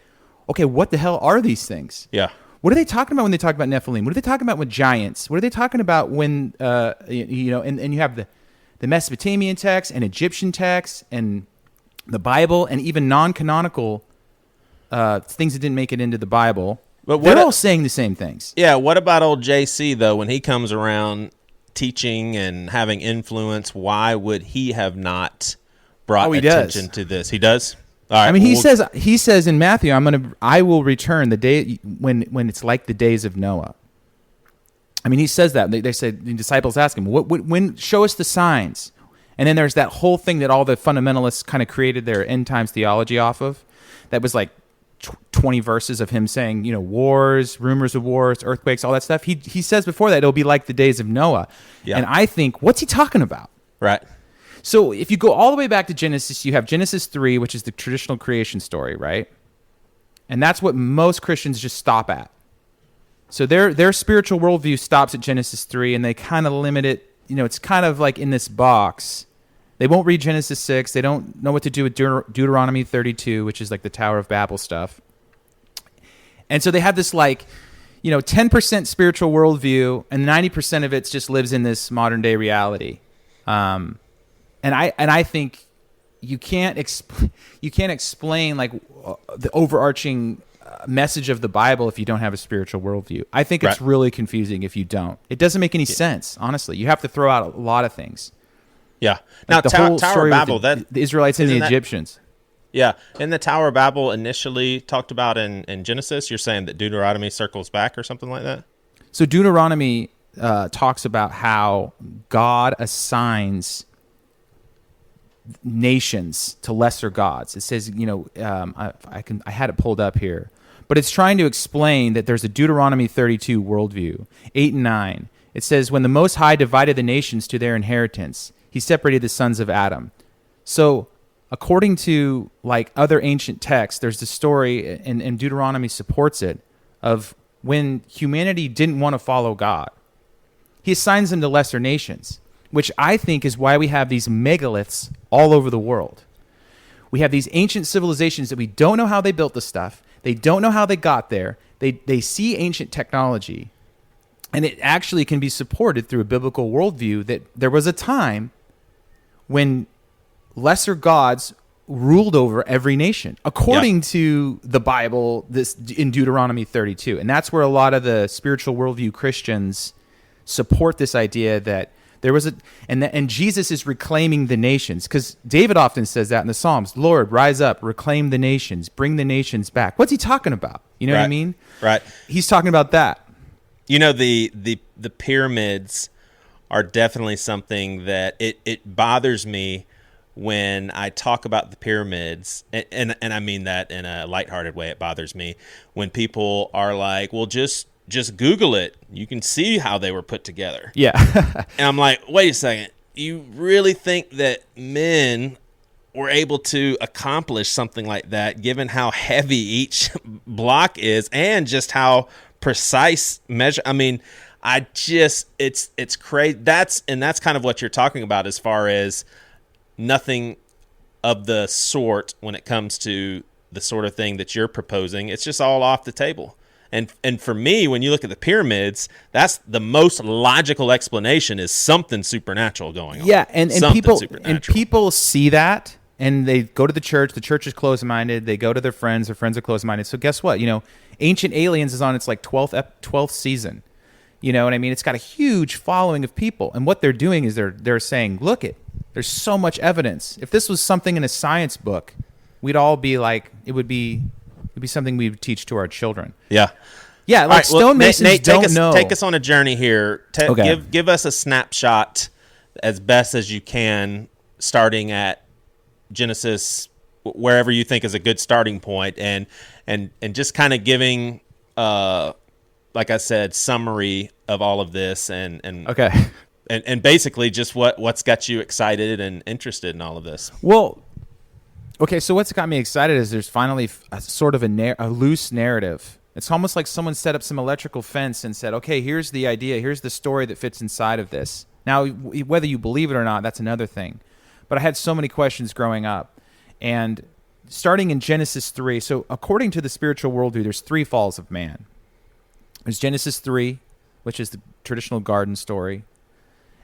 [SPEAKER 5] okay, what the hell are these things?
[SPEAKER 2] Yeah.
[SPEAKER 5] What are they talking about when they talk about Nephilim? What are they talking about with giants? What are they talking about when, and you have the Mesopotamian texts and Egyptian texts and the Bible and even non-canonical things that didn't make it into the Bible. But they're all saying the same things.
[SPEAKER 2] Yeah, what about old JC, though, when he comes around teaching and having influence, why would he have not brought attention to this? He does? All right.
[SPEAKER 5] I mean, he says in Matthew, I will return the day when it's like the days of Noah. I mean, he says that. They said, the disciples ask him, when show us the signs. And then there's that whole thing that all the fundamentalists kind of created their end times theology off of. That was like 20 verses of him saying, wars, rumors of wars, earthquakes, all that stuff. He says before that it'll be like the days of Noah.
[SPEAKER 2] Yeah.
[SPEAKER 5] And I think, what's he talking about?
[SPEAKER 2] Right.
[SPEAKER 5] So if you go all the way back to Genesis, you have Genesis 3, which is the traditional creation story, right? And that's what most Christians just stop at. So their spiritual worldview stops at Genesis 3, and they kind of limit it. It's kind of like in this box. They won't read Genesis 6. They don't know what to do with Deuteronomy 32, which is like the Tower of Babel stuff. And so they have this 10% spiritual worldview, and 90% of it just lives in this modern day reality. And I think you can't explain the overarching message of the Bible if you don't have a spiritual worldview. I think it's really confusing if you don't. It doesn't make any sense, honestly. You have to throw out a lot of things.
[SPEAKER 2] Yeah. Now,
[SPEAKER 5] the
[SPEAKER 2] Tower
[SPEAKER 5] whole story
[SPEAKER 2] of Babel,
[SPEAKER 5] with the Israelites and the Egyptians.
[SPEAKER 2] Yeah. And the Tower of Babel initially talked about in Genesis, you're saying that Deuteronomy circles back or something like that?
[SPEAKER 5] So Deuteronomy talks about how God assigns nations to lesser gods. It says, I had it pulled up here, but it's trying to explain that there's a Deuteronomy 32 worldview, 8 and 9. It says, when the Most High divided the nations to their inheritance, he separated the sons of Adam. So according to other ancient texts, there's the story, and Deuteronomy supports it, of when humanity didn't want to follow God. He assigns them to lesser nations, which I think is why we have these megaliths all over the world. We have these ancient civilizations that we don't know how they built the stuff. They don't know how they got there. They see ancient technology, and it actually can be supported through a biblical worldview that there was a time when lesser gods ruled over every nation, according to the Bible, this in Deuteronomy 32. And that's where a lot of the spiritual worldview Christians support this idea that there was and Jesus is reclaiming the nations, because David often says that in the Psalms, Lord, rise up, reclaim the nations, bring the nations back. What's he talking about? You know what I mean?
[SPEAKER 2] Right.
[SPEAKER 5] He's talking about that.
[SPEAKER 2] The pyramids are definitely something that it bothers me when I talk about the pyramids, and I mean that in a lighthearted way. It bothers me when people are like, well, just Google it. You can see how they were put together.
[SPEAKER 5] Yeah.
[SPEAKER 2] And I'm like, wait a second. You really think that men were able to accomplish something like that, given how heavy each block is and just how precise measure? I mean, it's crazy. That's kind of what you're talking about as far as nothing of the sort when it comes to the sort of thing that you're proposing. It's just all off the table. And for me, when you look at the pyramids, that's the most logical explanation, is something supernatural going on.
[SPEAKER 5] Yeah, and people see that, and they go to the church is closed-minded, they go to their friends are closed-minded. So guess what? Ancient Aliens is on its 12th season. You know what I mean? It's got a huge following of people. And what they're doing is they're saying, look there's so much evidence. If this was something in a science book, we'd all be like, it would be something we would teach to our children.
[SPEAKER 2] Yeah.
[SPEAKER 5] Yeah, like stonemasons
[SPEAKER 2] Nate,
[SPEAKER 5] don't know.
[SPEAKER 2] Take us on a journey here.
[SPEAKER 5] Okay.
[SPEAKER 2] Give us a snapshot as best as you can, starting at Genesis, wherever you think is a good starting point, and just kind of giving, like I said, summary of all of this, and
[SPEAKER 5] okay.
[SPEAKER 2] And basically just what's got you excited and interested in all of this.
[SPEAKER 5] Well, okay, so what's got me excited is there's finally a sort of a loose narrative. It's almost like someone set up some electrical fence and said, okay, here's the idea, here's the story that fits inside of this. Now, whether you believe it or not, that's another thing. But I had so many questions growing up. And starting in Genesis 3, so according to the spiritual worldview, there's 3 falls of man. There's Genesis 3, which is the traditional garden story.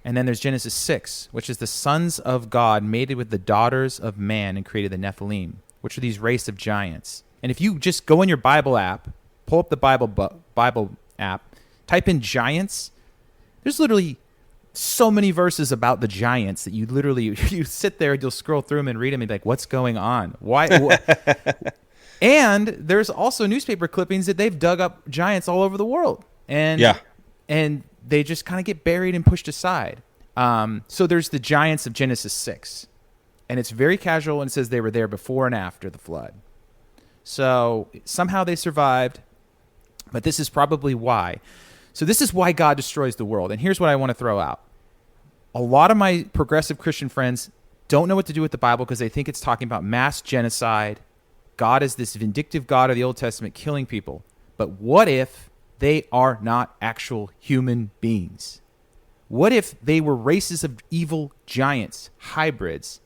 [SPEAKER 5] And then there's Genesis 6, which is the sons of God mated with the daughters of man and created the Nephilim, which are these race of giants. And if you just go in your Bible app, pull up the Bible app, type in giants, there's literally so many verses about the giants that you sit there and you'll scroll through them and read them and be like, what's going on? Why? And there's also newspaper clippings that they've dug up giants all over the world. And they just kind of get buried and pushed aside. So there's the giants of Genesis 6. And it's very casual, and it says they were there before and after the flood. So somehow they survived, but this is probably why. So this is why God destroys the world. And here's what I want to throw out. A lot of my progressive Christian friends don't know what to do with the Bible because they think it's talking about mass genocide. God is this vindictive God of the Old Testament killing people. But what if they are not actual human beings? What if they were races of evil giants, hybrids,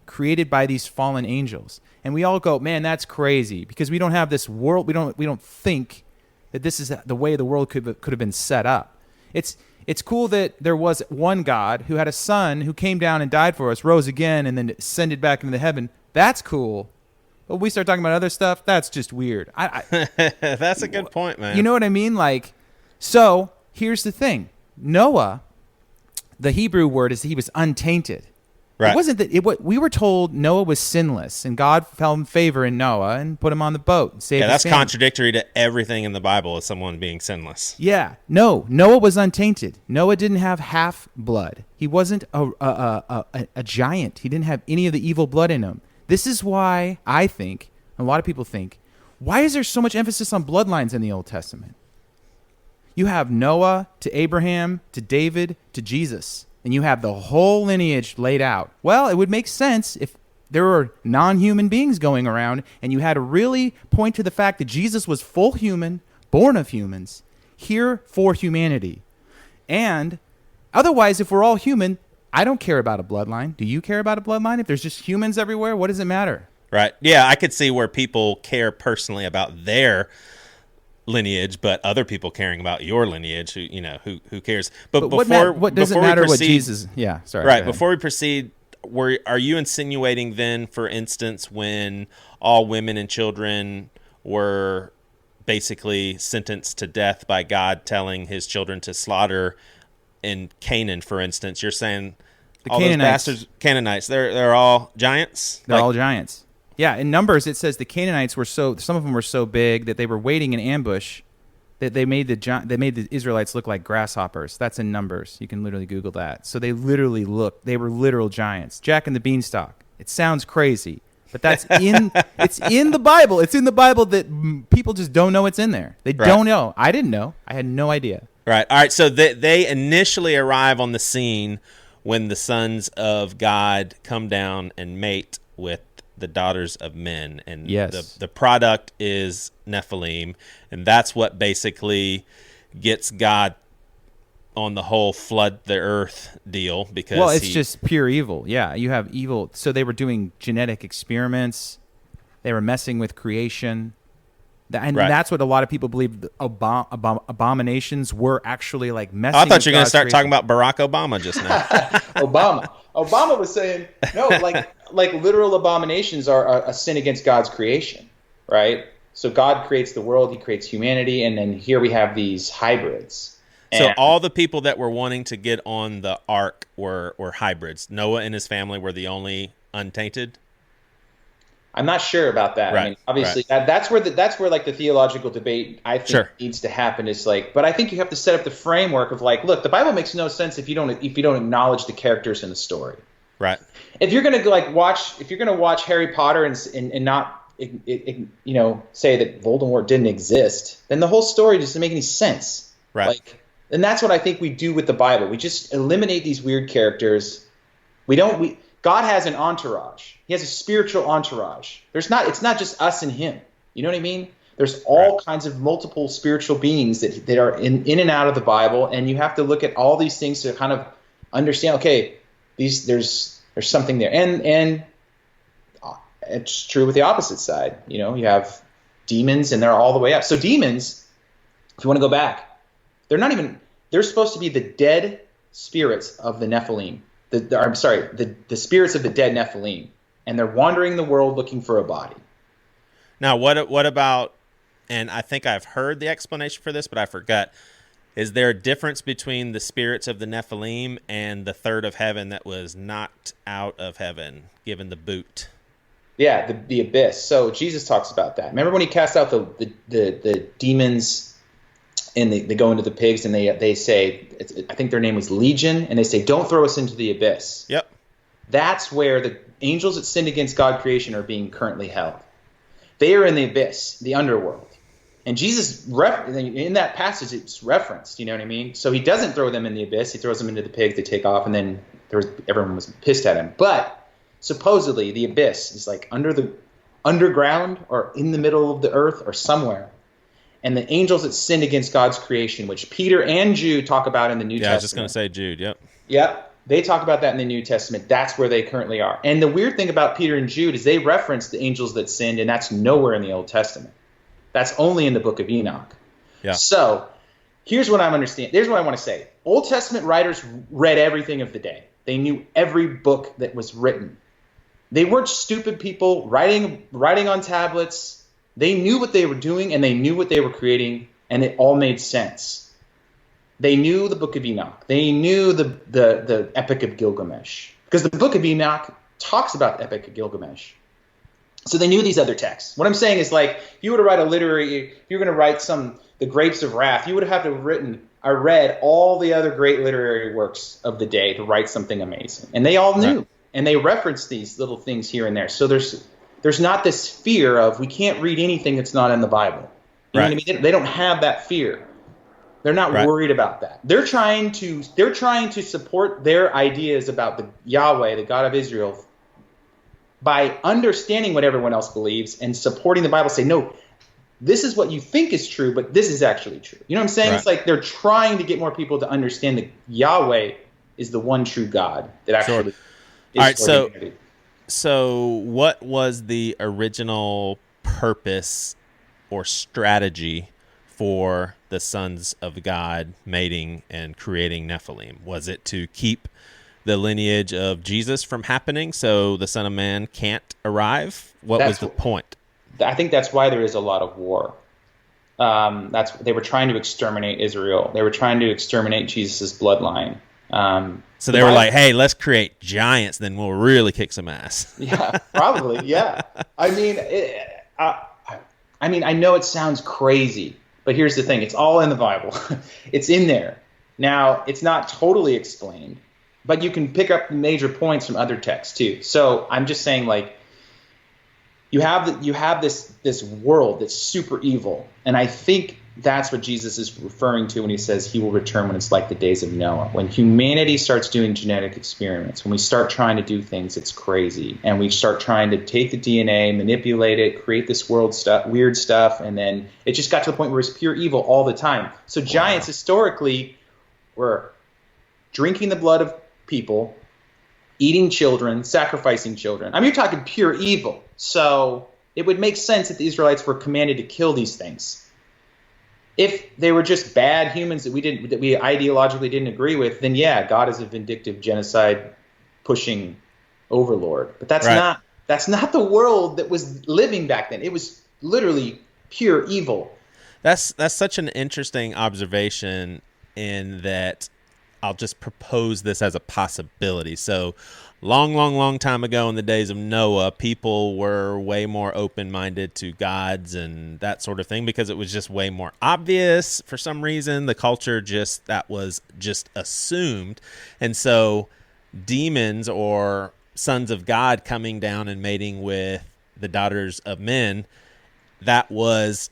[SPEAKER 5] created by these fallen angels? And we all go, man, that's crazy, because we don't have this world. We don't think that this is the way the world could have been set up. It's cool that there was one God who had a son who came down and died for us, rose again, and then ascended back into heaven. That's cool. But we start talking about other stuff, that's just weird.
[SPEAKER 1] That's a good point, man.
[SPEAKER 5] You know what I mean? So here's the thing. Noah, the Hebrew word is he was untainted.
[SPEAKER 1] Right.
[SPEAKER 5] It wasn't that we were told Noah was sinless, and God found favor in Noah and put him on the boat and saved his
[SPEAKER 1] that's
[SPEAKER 5] family.
[SPEAKER 1] contradictory to everything in the Bible as someone being sinless.
[SPEAKER 5] Yeah. No, Noah was untainted. Noah didn't have half blood. He wasn't a giant. He didn't have any of the evil blood in him. This is why I think, a lot of people think, why is there so much emphasis on bloodlines in the Old Testament? You have Noah to Abraham to David to Jesus, and you have the whole lineage laid out. Well, it would make sense if there were non-human beings going around, and you had to really point to the fact that Jesus was full human, born of humans, here for humanity. And otherwise, if we're all human, I don't care about a bloodline. Do you care about a bloodline? If there's just humans everywhere, what does it matter?
[SPEAKER 1] Right. Yeah, I could see where people care personally about their lineage, but other people caring about your lineage, who cares? But before
[SPEAKER 5] what does it matter what Jesus? Yeah, sorry.
[SPEAKER 1] Right. Before we proceed, are you insinuating then, for instance, when all women and children were basically sentenced to death by God telling his children to slaughter in Canaan, for instance, you're saying
[SPEAKER 5] the
[SPEAKER 1] all
[SPEAKER 5] Canaanites.
[SPEAKER 1] those bastards, Canaanites, they're all giants?
[SPEAKER 5] They're all giants. Yeah, in Numbers it says the Canaanites some of them were so big that they were waiting in ambush that they made the Israelites look like grasshoppers. That's in Numbers. You can literally Google that. So they were literal giants. Jack and the Beanstalk. It sounds crazy, but it's in the Bible. It's in the Bible that people just don't know it's in there. They don't know. I didn't know. I had no idea.
[SPEAKER 1] Right. All right. So they initially arrive on the scene when the sons of God come down and mate with the daughters of men, and
[SPEAKER 5] yes.
[SPEAKER 1] the product is Nephilim, and that's what basically gets God on the whole flood the earth deal, because
[SPEAKER 5] it's just pure evil. Yeah, you have evil. So they were doing genetic experiments, they were messing with creation, and that's what a lot of people believe. Abominations were actually like messing.
[SPEAKER 1] I thought you were going to
[SPEAKER 5] God's
[SPEAKER 1] start
[SPEAKER 5] creation.
[SPEAKER 1] talking about Barack Obama just now.
[SPEAKER 6] Obama was saying no, like literal abominations are a sin against God's creation, right? So God creates the world, he creates humanity, and then here we have these hybrids.
[SPEAKER 1] So all the people that were wanting to get on the ark were hybrids. Noah and his family were the only untainted.
[SPEAKER 6] I'm not sure about that.
[SPEAKER 1] Right,
[SPEAKER 6] I mean, obviously, that's where like the theological debate I think needs to happen. Is like, but I think you have to set up the framework of like, look, the Bible makes no sense if you don't acknowledge the characters in the story.
[SPEAKER 1] Right.
[SPEAKER 6] If you're gonna watch Harry Potter and not say that Voldemort didn't exist, then the whole story doesn't make any sense.
[SPEAKER 1] Right.
[SPEAKER 6] And that's what I think we do with the Bible. We just eliminate these weird characters. God has an entourage. He has a spiritual entourage. It's not just us and him. You know what I mean? There's all kinds of multiple spiritual beings that are in and out of the Bible, and you have to look at all these things to kind of understand, okay, there's something there. And it's true with the opposite side. You have demons, and they're all the way up. So demons, if you want to go back, they're supposed to be the dead spirits of the Nephilim. The spirits of the dead Nephilim, and they're wandering the world looking for a body.
[SPEAKER 1] Now, what about? And I think I've heard the explanation for this, but I forgot. Is there a difference between the spirits of the Nephilim and the third of heaven that was knocked out of heaven, given the boot?
[SPEAKER 6] Yeah, the abyss. So Jesus talks about that. Remember when he cast out the demons? And they go into the pigs, and they say, I think their name was Legion, and they say, don't throw us into the abyss.
[SPEAKER 1] Yep.
[SPEAKER 6] That's where the angels that sinned against God's creation are being currently held. They are in the abyss, the underworld. And Jesus, in that passage, it's referenced, you know what I mean? So he doesn't throw them in the abyss. He throws them into the pigs, they take off, and then everyone was pissed at him. But supposedly the abyss is like under the underground or in the middle of the earth or somewhere. And the angels that sinned against God's creation, which Peter and Jude talk about in the New Testament.
[SPEAKER 2] Yeah, I was just going to say Jude, yep.
[SPEAKER 6] Yep. They talk about that in the New Testament. That's where they currently are. And the weird thing about Peter and Jude is they reference the angels that sinned, and that's nowhere in the Old Testament. That's only in the book of Enoch.
[SPEAKER 2] Yeah.
[SPEAKER 6] So here's what I'm understanding. Here's what I want to say. Old Testament writers read everything of the day. They knew every book that was written. They weren't stupid people writing on tablets. They knew what they were doing, and they knew what they were creating, and it all made sense. They knew the book of Enoch. They knew the Epic of Gilgamesh, because the book of Enoch talks about the Epic of Gilgamesh. So they knew these other texts. What I'm saying is, like, if you were to write if you're going to write the Grapes of Wrath, you would have to have read all the other great literary works of the day to write something amazing. And they all knew. Right. And they reference these little things here and there. So there's not this fear of we can't read anything that's not in the Bible. You know what I mean? They don't have that fear. They're not worried about that. They're trying to support their ideas about the Yahweh, the God of Israel, by understanding what everyone else believes and supporting the Bible. Say, no, this is what you think is true, but this is actually true. You know what I'm saying? Right. It's like they're trying to get more people to understand that Yahweh is the one true God that actually is.
[SPEAKER 2] All right, so what was the original purpose or strategy for the sons of God mating and creating Nephilim? Was it to keep the lineage of Jesus from happening so the Son of Man can't arrive? What was the point?
[SPEAKER 6] I think that's why there is a lot of war. They were trying to exterminate Israel. They were trying to exterminate Jesus' bloodline.
[SPEAKER 2] So they were like, hey, let's create giants, then we'll really kick some ass.
[SPEAKER 6] Yeah, probably, yeah. I mean, I know it sounds crazy, but here's the thing. It's all in the Bible. It's in there. Now, it's not totally explained, but you can pick up major points from other texts too. So I'm just saying, like, you have this world that's super evil, and I think that's what Jesus is referring to when he says he will return when it's like the days of Noah. When humanity starts doing genetic experiments, when we start trying to do things that's crazy, and we start trying to take the DNA, manipulate it, create this weird stuff, and then it just got to the point where it's pure evil all the time. So giants historically were drinking the blood of people, eating children, sacrificing children. I mean, you're talking pure evil. So it would make sense that the Israelites were commanded to kill these things. If they were just bad humans that we ideologically didn't agree with, then yeah, God is a vindictive, genocide pushing overlord. But that's not the world that was living back then. It was literally pure evil.
[SPEAKER 2] That's such an interesting observation, in that I'll just propose this as a possibility. So long time ago, in the days of Noah, people were way more open-minded to gods and that sort of thing because it was just way more obvious for some reason. The culture that was just assumed. And so demons or sons of God coming down and mating with the daughters of men, that was,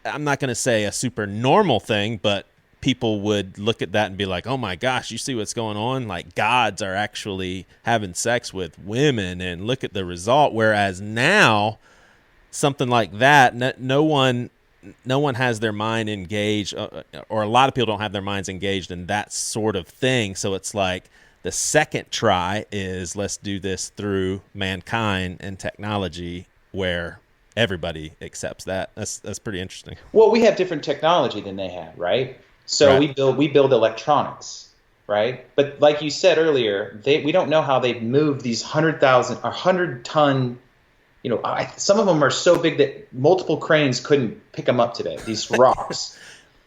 [SPEAKER 2] I'm not going to say a super normal thing, but people would look at that and be like, oh my gosh, you see what's going on? Like, gods are actually having sex with women, and look at the result. Whereas now, something like that, no one has their mind engaged, or a lot of people don't have their minds engaged in that sort of thing. So it's like the second try is, let's do this through mankind and technology, where everybody accepts that. That's pretty interesting.
[SPEAKER 6] Well, we have different technology than they have, right? So we build electronics, right? But like you said earlier, we don't know how they've moved these 100-ton. You know, some of them are so big that multiple cranes couldn't pick them up today. These rocks.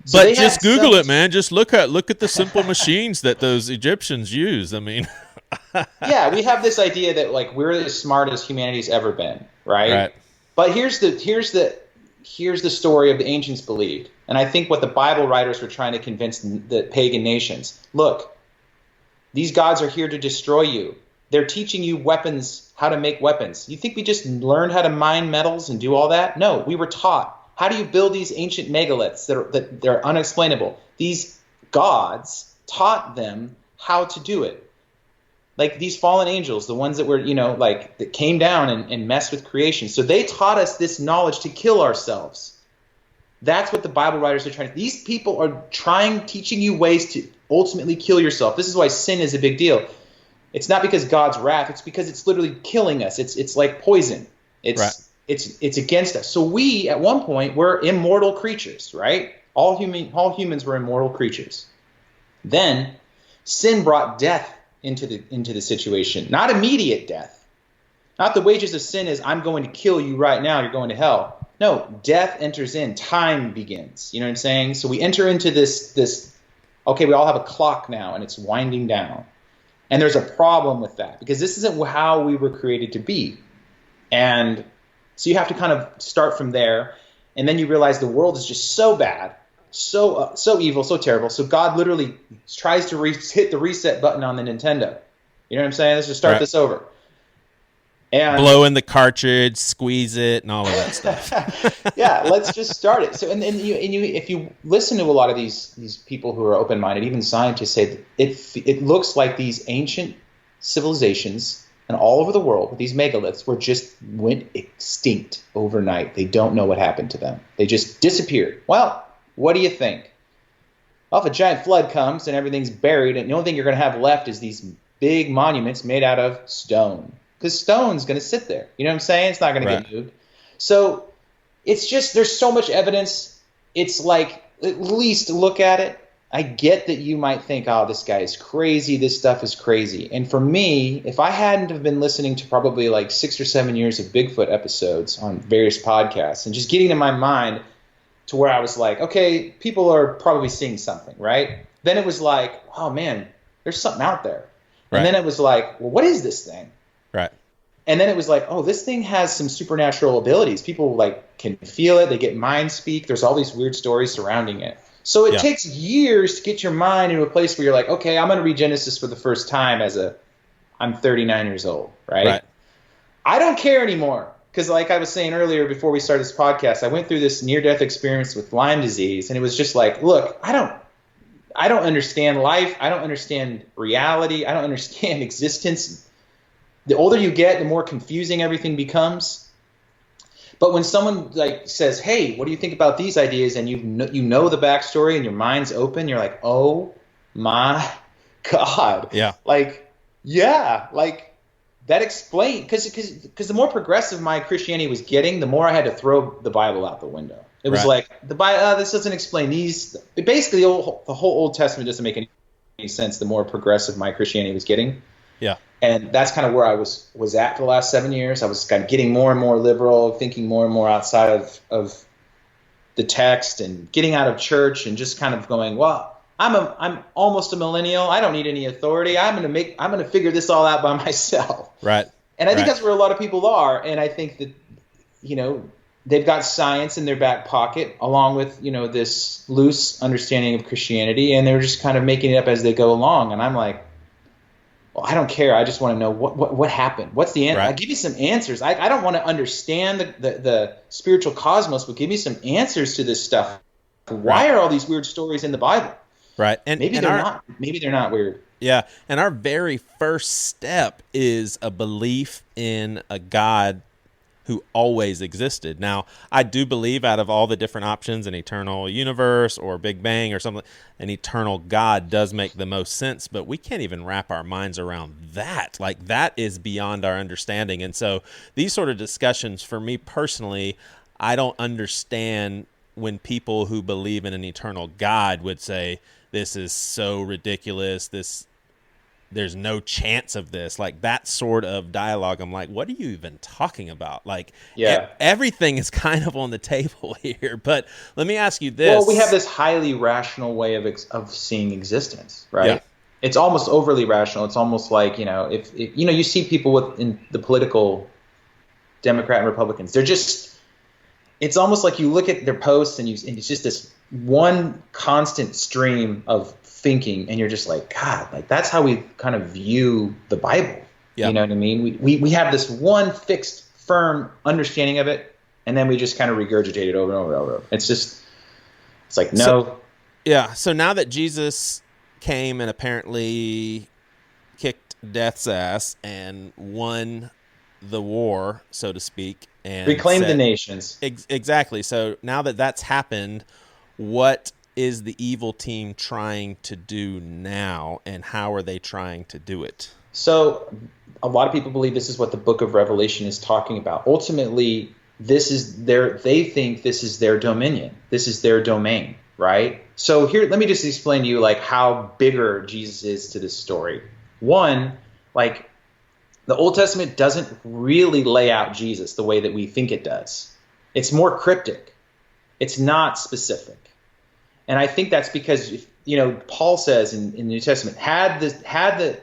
[SPEAKER 2] So but just Google it, man. Just look at the simple machines that those Egyptians used. I mean,
[SPEAKER 6] yeah, we have this idea that, like, we're as smart as humanity's ever been, right? But here's the story of the ancients believed. And I think what the Bible writers were trying to convince the pagan nations, look, these gods are here to destroy you. They're teaching you weapons, how to make weapons. You think we just learned how to mine metals and do all that? No, we were taught. How do you build these ancient megaliths that are unexplainable? These gods taught them how to do it. Like these fallen angels, the ones that were, that came down and messed with creation. So they taught us this knowledge to kill ourselves. That's what the Bible writers are trying to. These people are teaching you ways to ultimately kill yourself. This is why sin is a big deal. It's not because God's wrath. It's because it's literally killing us. It's like poison. It's against us. So we, at one point, were immortal creatures, right? All humans were immortal creatures. Then sin brought death into the situation. Not immediate death. Not the wages of sin is I'm going to kill you right now. You're going to hell. No, death enters in. Time begins. You know what I'm saying? So we enter into this. Okay, we all have a clock now, and it's winding down. And there's a problem with that because this isn't how we were created to be. And so you have to kind of start from there, and then you realize the world is just so bad, so evil, so terrible. So God literally tries to hit the reset button on the Nintendo. You know what I'm saying? Let's just start this over. And
[SPEAKER 2] blow in the cartridge, squeeze it, and all of that stuff.
[SPEAKER 6] Yeah, let's just start it. So, and you, if you listen to a lot of these people who are open-minded, even scientists say that it looks like these ancient civilizations and all over the world with these megaliths went extinct overnight. They don't know what happened to them. They just disappeared. Well, what do you think? Well, if a giant flood comes and everything's buried, and the only thing you're going to have left is these big monuments made out of stone. Because stone's going to sit there. You know what I'm saying? It's not going to get moved. So it's just, there's so much evidence. It's like, at least look at it. I get that you might think, oh, this guy is crazy. This stuff is crazy. And for me, if I hadn't have been listening to probably like 6 or 7 years of Bigfoot episodes on various podcasts and just getting in my mind to where I was like, okay, people are probably seeing something, right? Then it was like, oh, man, there's something out there. And then it was like, well, what is this thing?
[SPEAKER 2] Right.
[SPEAKER 6] And then it was like, oh, this thing has some supernatural abilities. People like can feel it. They get mind speak. There's all these weird stories surrounding it. So it takes years to get your mind into a place where you're like, okay, I'm going to read Genesis for the first time I'm 39 years old, right? I don't care anymore. Because like I was saying earlier before we started this podcast, I went through this near-death experience with Lyme disease. And it was just like, look, I don't understand life. I don't understand reality. I don't understand existence. The older you get, the more confusing everything becomes. But when someone like says, "Hey, what do you think about these ideas?" and you know the backstory and your mind's open, you're like, "Oh my God!"
[SPEAKER 2] Yeah.
[SPEAKER 6] Like that explains because the more progressive my Christianity was getting, the more I had to throw the Bible out the window. It was like the Bible. This doesn't explain these. Basically, the whole Old Testament doesn't make any sense. The more progressive my Christianity was getting.
[SPEAKER 2] Yeah.
[SPEAKER 6] And that's kind of where I was at for the last 7 years. I was kind of getting more and more liberal, thinking more and more outside of the text and getting out of church and just kind of going, well, I'm almost a millennial. I don't need any authority. I'm going to figure this all out by myself.
[SPEAKER 2] Right.
[SPEAKER 6] And I think that's where a lot of people are. And I think that, they've got science in their back pocket along with, this loose understanding of Christianity. And they're just kind of making it up as they go along. And I'm like, I don't care. I just want to know what happened. What's the answer? I'll give you some answers. I don't want to understand the spiritual cosmos, but give me some answers to this stuff. Why are all these weird stories in the Bible?
[SPEAKER 2] Right. And
[SPEAKER 6] maybe they're not weird.
[SPEAKER 2] Yeah. And our very first step is a belief in a God who always existed. Now, I do believe out of all the different options, an eternal universe or Big Bang or something, an eternal God does make the most sense, but we can't even wrap our minds around that. Like, that is beyond our understanding. And so these sort of discussions, for me personally, I don't understand when people who believe in an eternal God would say, this is so ridiculous, there's no chance of this, like that sort of dialogue. I'm like, what are you even talking about? Like, everything is kind of on the table here. But let me ask you this.
[SPEAKER 6] Well, we have this highly rational way of seeing existence, right? Yeah. It's almost overly rational. It's almost like, if you see people in the political Democrat and Republicans, it's almost like you look at their posts and it's just this one constant stream of thinking, and you're just like, God, like that's how we kind of view the Bible. You know what I mean? We have this one fixed, firm understanding of it, and then we just kind of regurgitate it over and over and over. It's like, no.
[SPEAKER 2] So now that Jesus came and apparently kicked death's ass and won the war, so to speak, and
[SPEAKER 6] reclaim the nations.
[SPEAKER 2] Exactly. So now that that's happened, what is the evil team trying to do now, and how are they trying to do it?
[SPEAKER 6] So a lot of people believe this is what the book of Revelation is talking about. Ultimately, they think this is their dominion. This is their domain, right? So here, let me just explain to you like how bigger Jesus is to this story. One, like the Old Testament doesn't really lay out Jesus the way that we think it does. It's more cryptic. It's not specific. And I think that's because, Paul says in the New Testament, had the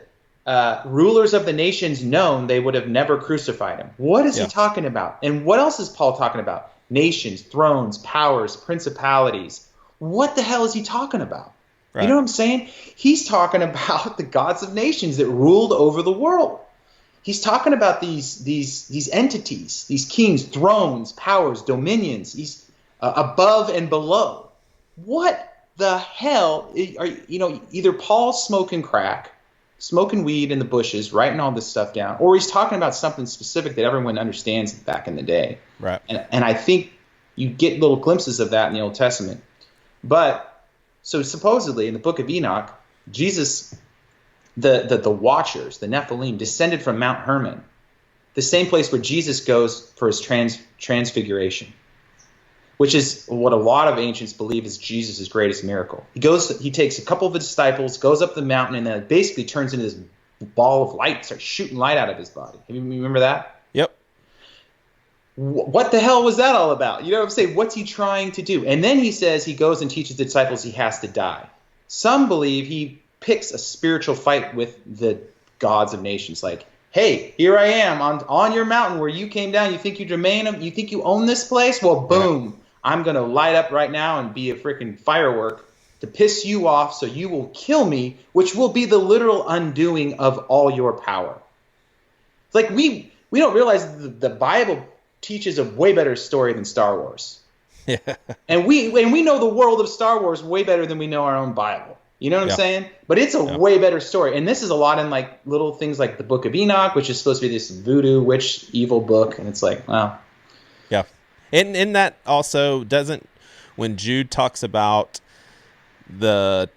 [SPEAKER 6] rulers of the nations known, they would have never crucified him. What is he talking about? And what else is Paul talking about? Nations, thrones, powers, principalities. What the hell is he talking about? Right. You know what I'm saying? He's talking about the gods of nations that ruled over the world. He's talking about these entities, these kings, thrones, powers, dominions, these above and below. What the hell are either Paul's smoking crack, smoking weed in the bushes, writing all this stuff down, or he's talking about something specific that everyone understands back in the day.
[SPEAKER 2] Right.
[SPEAKER 6] And I think you get little glimpses of that in the Old Testament. But so supposedly in the book of Enoch, Jesus, the Watchers, the Nephilim, descended from Mount Hermon, the same place where Jesus goes for his transfiguration, which is what a lot of ancients believe is Jesus' greatest miracle. He takes a couple of his disciples, goes up the mountain, and then it basically turns into this ball of light, starts shooting light out of his body. You remember that?
[SPEAKER 2] Yep.
[SPEAKER 6] What the hell was that all about? You know what I'm saying? What's he trying to do? And then he says he goes and teaches the disciples he has to die. Some believe he picks a spiritual fight with the gods of nations, like, hey, here I am on your mountain where you came down. You think you you think you own this place? Well, boom. Yeah. I'm going to light up right now and be a freaking firework to piss you off so you will kill me, which will be the literal undoing of all your power. It's like we don't realize the Bible teaches a way better story than Star Wars. Yeah. And we know the world of Star Wars way better than we know our own Bible. You know what I'm saying? But it's a way better story. And this is a lot in like little things like the Book of Enoch, which is supposed to be this voodoo witch evil book. And it's like, wow.
[SPEAKER 2] Yeah. And that also doesn't, when Jude talks about the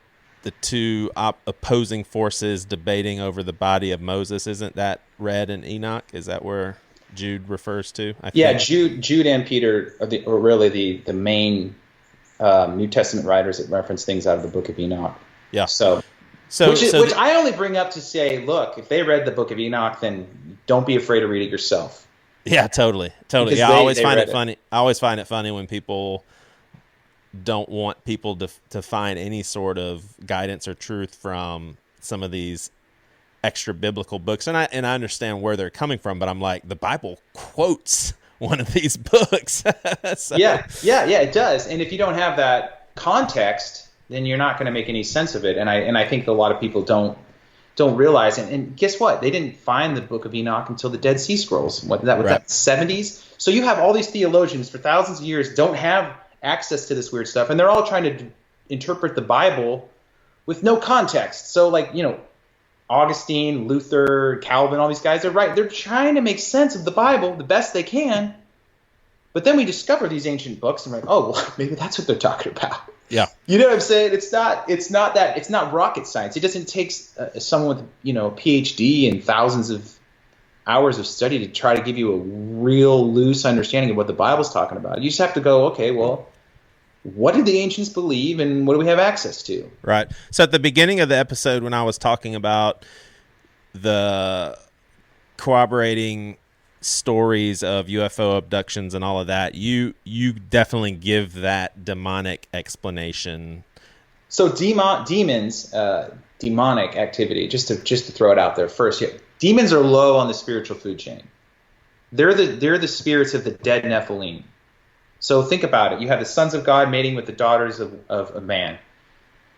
[SPEAKER 2] two opposing forces debating over the body of Moses, isn't that read in Enoch? Is that where Jude refers to?
[SPEAKER 6] Yeah, Jude and Peter are really the main New Testament writers that reference things out of the Book of Enoch.
[SPEAKER 2] Yeah.
[SPEAKER 6] Which I only bring up to say, look, if they read the Book of Enoch, then don't be afraid to read it yourself.
[SPEAKER 2] Yeah, totally.
[SPEAKER 6] Because
[SPEAKER 2] yeah, I always find it funny. I always find it funny when people don't want people to find any sort of guidance or truth from some of these extra biblical books, and I understand where they're coming from, but I'm like, the Bible quotes one of these books. So.
[SPEAKER 6] Yeah, it does. And if you don't have that context, then you're not going to make any sense of it. And I think a lot of people don't realize. And guess what? They didn't find the Book of Enoch until the Dead Sea Scrolls. That 70s? So you have all these theologians for thousands of years don't have access to this weird stuff, and they're all trying to interpret the Bible with no context. So Augustine, Luther, Calvin, all these guys are right. They're trying to make sense of the Bible the best they can. But then we discover these ancient books and we're like, oh, well, maybe that's what they're talking about.
[SPEAKER 2] Yeah.
[SPEAKER 6] You know what I'm saying? It's not rocket science. It doesn't take someone with, a PhD and thousands of hours of study to try to give you a real loose understanding of what the Bible's talking about. You just have to go, okay, well, what did the ancients believe and what do we have access to?
[SPEAKER 2] Right. So at the beginning of the episode, when I was talking about the corroborating stories of UFO abductions and all of that, you definitely give that demonic explanation.
[SPEAKER 6] So demons, demonic activity, just to throw it out there first. Yeah, demons are low on the spiritual food chain. They're the spirits of the dead Nephilim. So think about it. You have the sons of God mating with the daughters of man.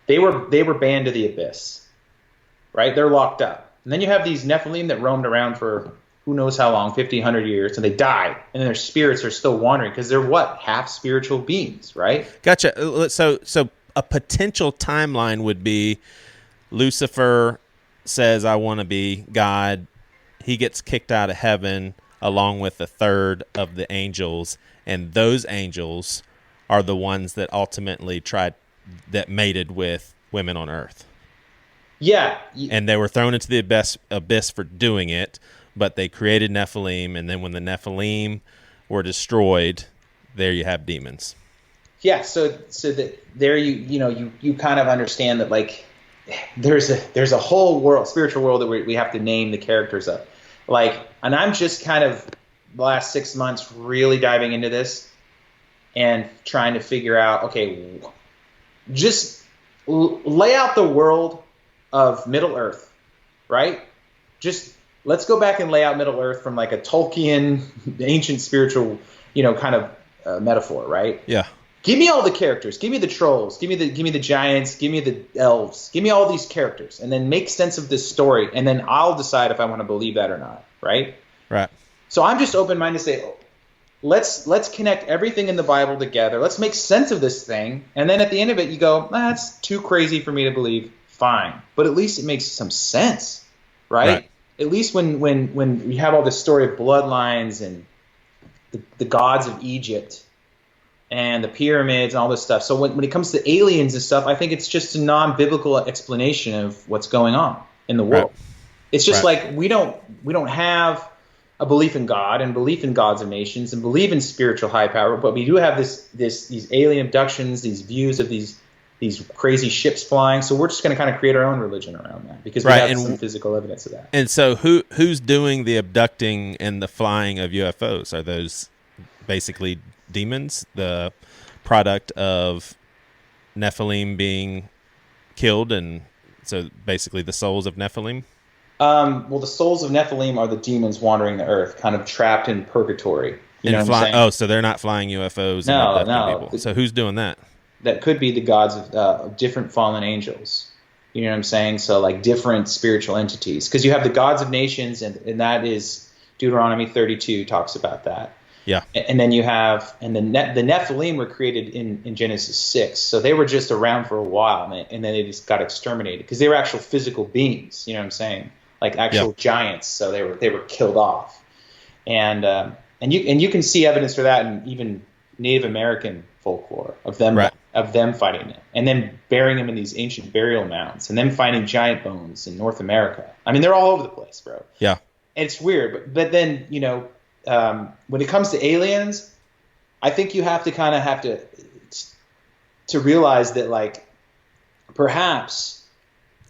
[SPEAKER 6] They were banned to the abyss, right? They're locked up. And then you have these Nephilim that roamed around for who knows how long, 50, 100 years, and they die. And then their spirits are still wandering because they're what? Half spiritual beings, right?
[SPEAKER 2] Gotcha. So a potential timeline would be Lucifer says, I want to be God. He gets kicked out of heaven along with a third of the angels, and those angels are the ones that ultimately mated with women on earth.
[SPEAKER 6] Yeah.
[SPEAKER 2] And they were thrown into the abyss for doing it, but they created Nephilim, and then when the Nephilim were destroyed, there you have demons.
[SPEAKER 6] Yeah, so that there you kind of understand that like there's a whole world, spiritual world that we have to name the characters of. Like, and I'm just kind of the last 6 months really diving into this and trying to figure out, okay, just lay out the world of Middle Earth, right? Just let's go back and lay out Middle Earth from like a Tolkien ancient spiritual, kind of metaphor, right?
[SPEAKER 2] Yeah.
[SPEAKER 6] Give me all the characters. Give me the trolls. Give me the giants. Give me the elves. Give me all these characters, and then make sense of this story, and then I'll decide if I want to believe that or not. Right.
[SPEAKER 2] Right.
[SPEAKER 6] So I'm just open-minded to say, let's connect everything in the Bible together. Let's make sense of this thing, and then at the end of it, you go, that's too crazy for me to believe. Fine, but at least it makes some sense, right? At least when we have all this story of bloodlines and the gods of Egypt and the pyramids and all this stuff. So when it comes to aliens and stuff, I think it's just a non-biblical explanation of what's going on in the world. Right. It's just like we don't have a belief in God and belief in gods of nations and believe in spiritual high power, but we do have these alien abductions, these views of these crazy ships flying. So we're just going to kind of create our own religion around that because we have some physical evidence of that.
[SPEAKER 2] And so who's doing the abducting and the flying of UFOs? Are those basically demons, the product of Nephilim being killed, and so basically the souls of Nephilim?
[SPEAKER 6] Well, the souls of Nephilim are the demons wandering the earth, kind of trapped in purgatory. You know what I'm saying?
[SPEAKER 2] Oh, so they're not flying UFOs and abducting people. So who's doing that?
[SPEAKER 6] That could be the gods of different fallen angels. You know what I'm saying? So like different spiritual entities. Because you have the gods of nations, and that is Deuteronomy 32 talks about that.
[SPEAKER 2] Yeah.
[SPEAKER 6] And then you have, and the Nephilim were created in Genesis 6. So they were just around for a while, and then they just got exterminated because they were actual physical beings. You know what I'm saying? Like actual giants. So they were killed off. And you can see evidence for that in even Native American folklore of them fighting it, and then burying them in these ancient burial mounds, and then finding giant bones in North America. I mean, they're all over the place, bro.
[SPEAKER 2] Yeah.
[SPEAKER 6] And it's weird, but then when it comes to aliens, I think you have to realize that like perhaps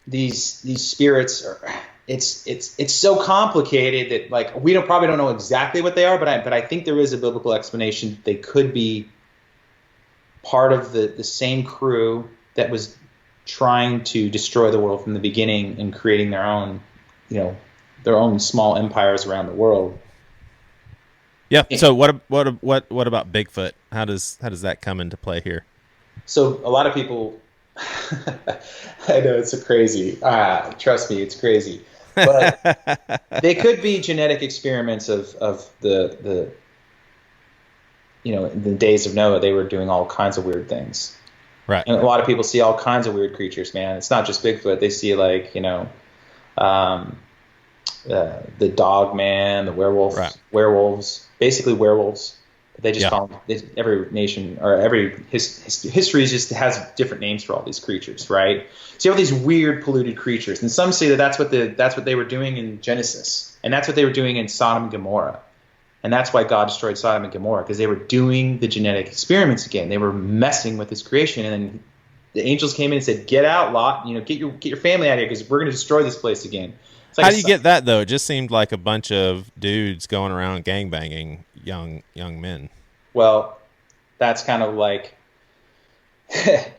[SPEAKER 6] these spirits are. It's so complicated that like we probably don't know exactly what they are, but I think there is a biblical explanation. They could be part of the same crew that was trying to destroy the world from the beginning and creating their own small empires around the world.
[SPEAKER 2] Yeah. So what about Bigfoot? How does that come into play here?
[SPEAKER 6] So a lot of people, I know it's crazy. Trust me, it's crazy. But they could be genetic experiments of the in the days of Noah, they were doing all kinds of weird things. Right. And a lot of people see all kinds of weird creatures, man. It's not just Bigfoot. They see like, the dog man, the werewolves, basically werewolves. They just call them, every nation or every history just has different names for all these creatures, right? So you have these weird polluted creatures, and some say that that's what they were doing in Genesis, and that's what they were doing in Sodom and Gomorrah, and that's why God destroyed Sodom and Gomorrah, because they were doing the genetic experiments again. They were messing with His creation, and then the angels came in and said, "Get out, Lot! Get your family out of here, because we're going to destroy this place again."
[SPEAKER 2] How do you get that though? It just seemed like a bunch of dudes going around gangbanging young men.
[SPEAKER 6] Well, that's kind of like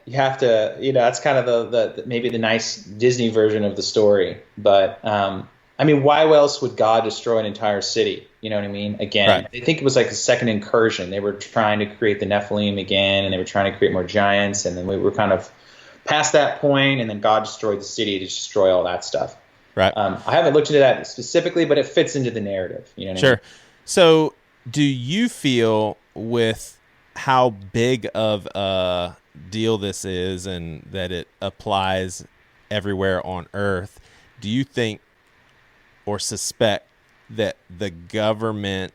[SPEAKER 6] you have to, that's kind of the maybe the nice Disney version of the story. But I mean, why else would God destroy an entire city? You know what I mean? Again, right. I think it was like a second incursion. They were trying to create the Nephilim again, and they were trying to create more giants, and then we were kind of past that point, and then God destroyed the city to destroy all that stuff.
[SPEAKER 2] Right.
[SPEAKER 6] I haven't looked into that specifically, but it fits into the narrative. You know what I mean?
[SPEAKER 2] Sure. So, do you feel with how big of a deal this is and that it applies everywhere on Earth, do you think or suspect that the government,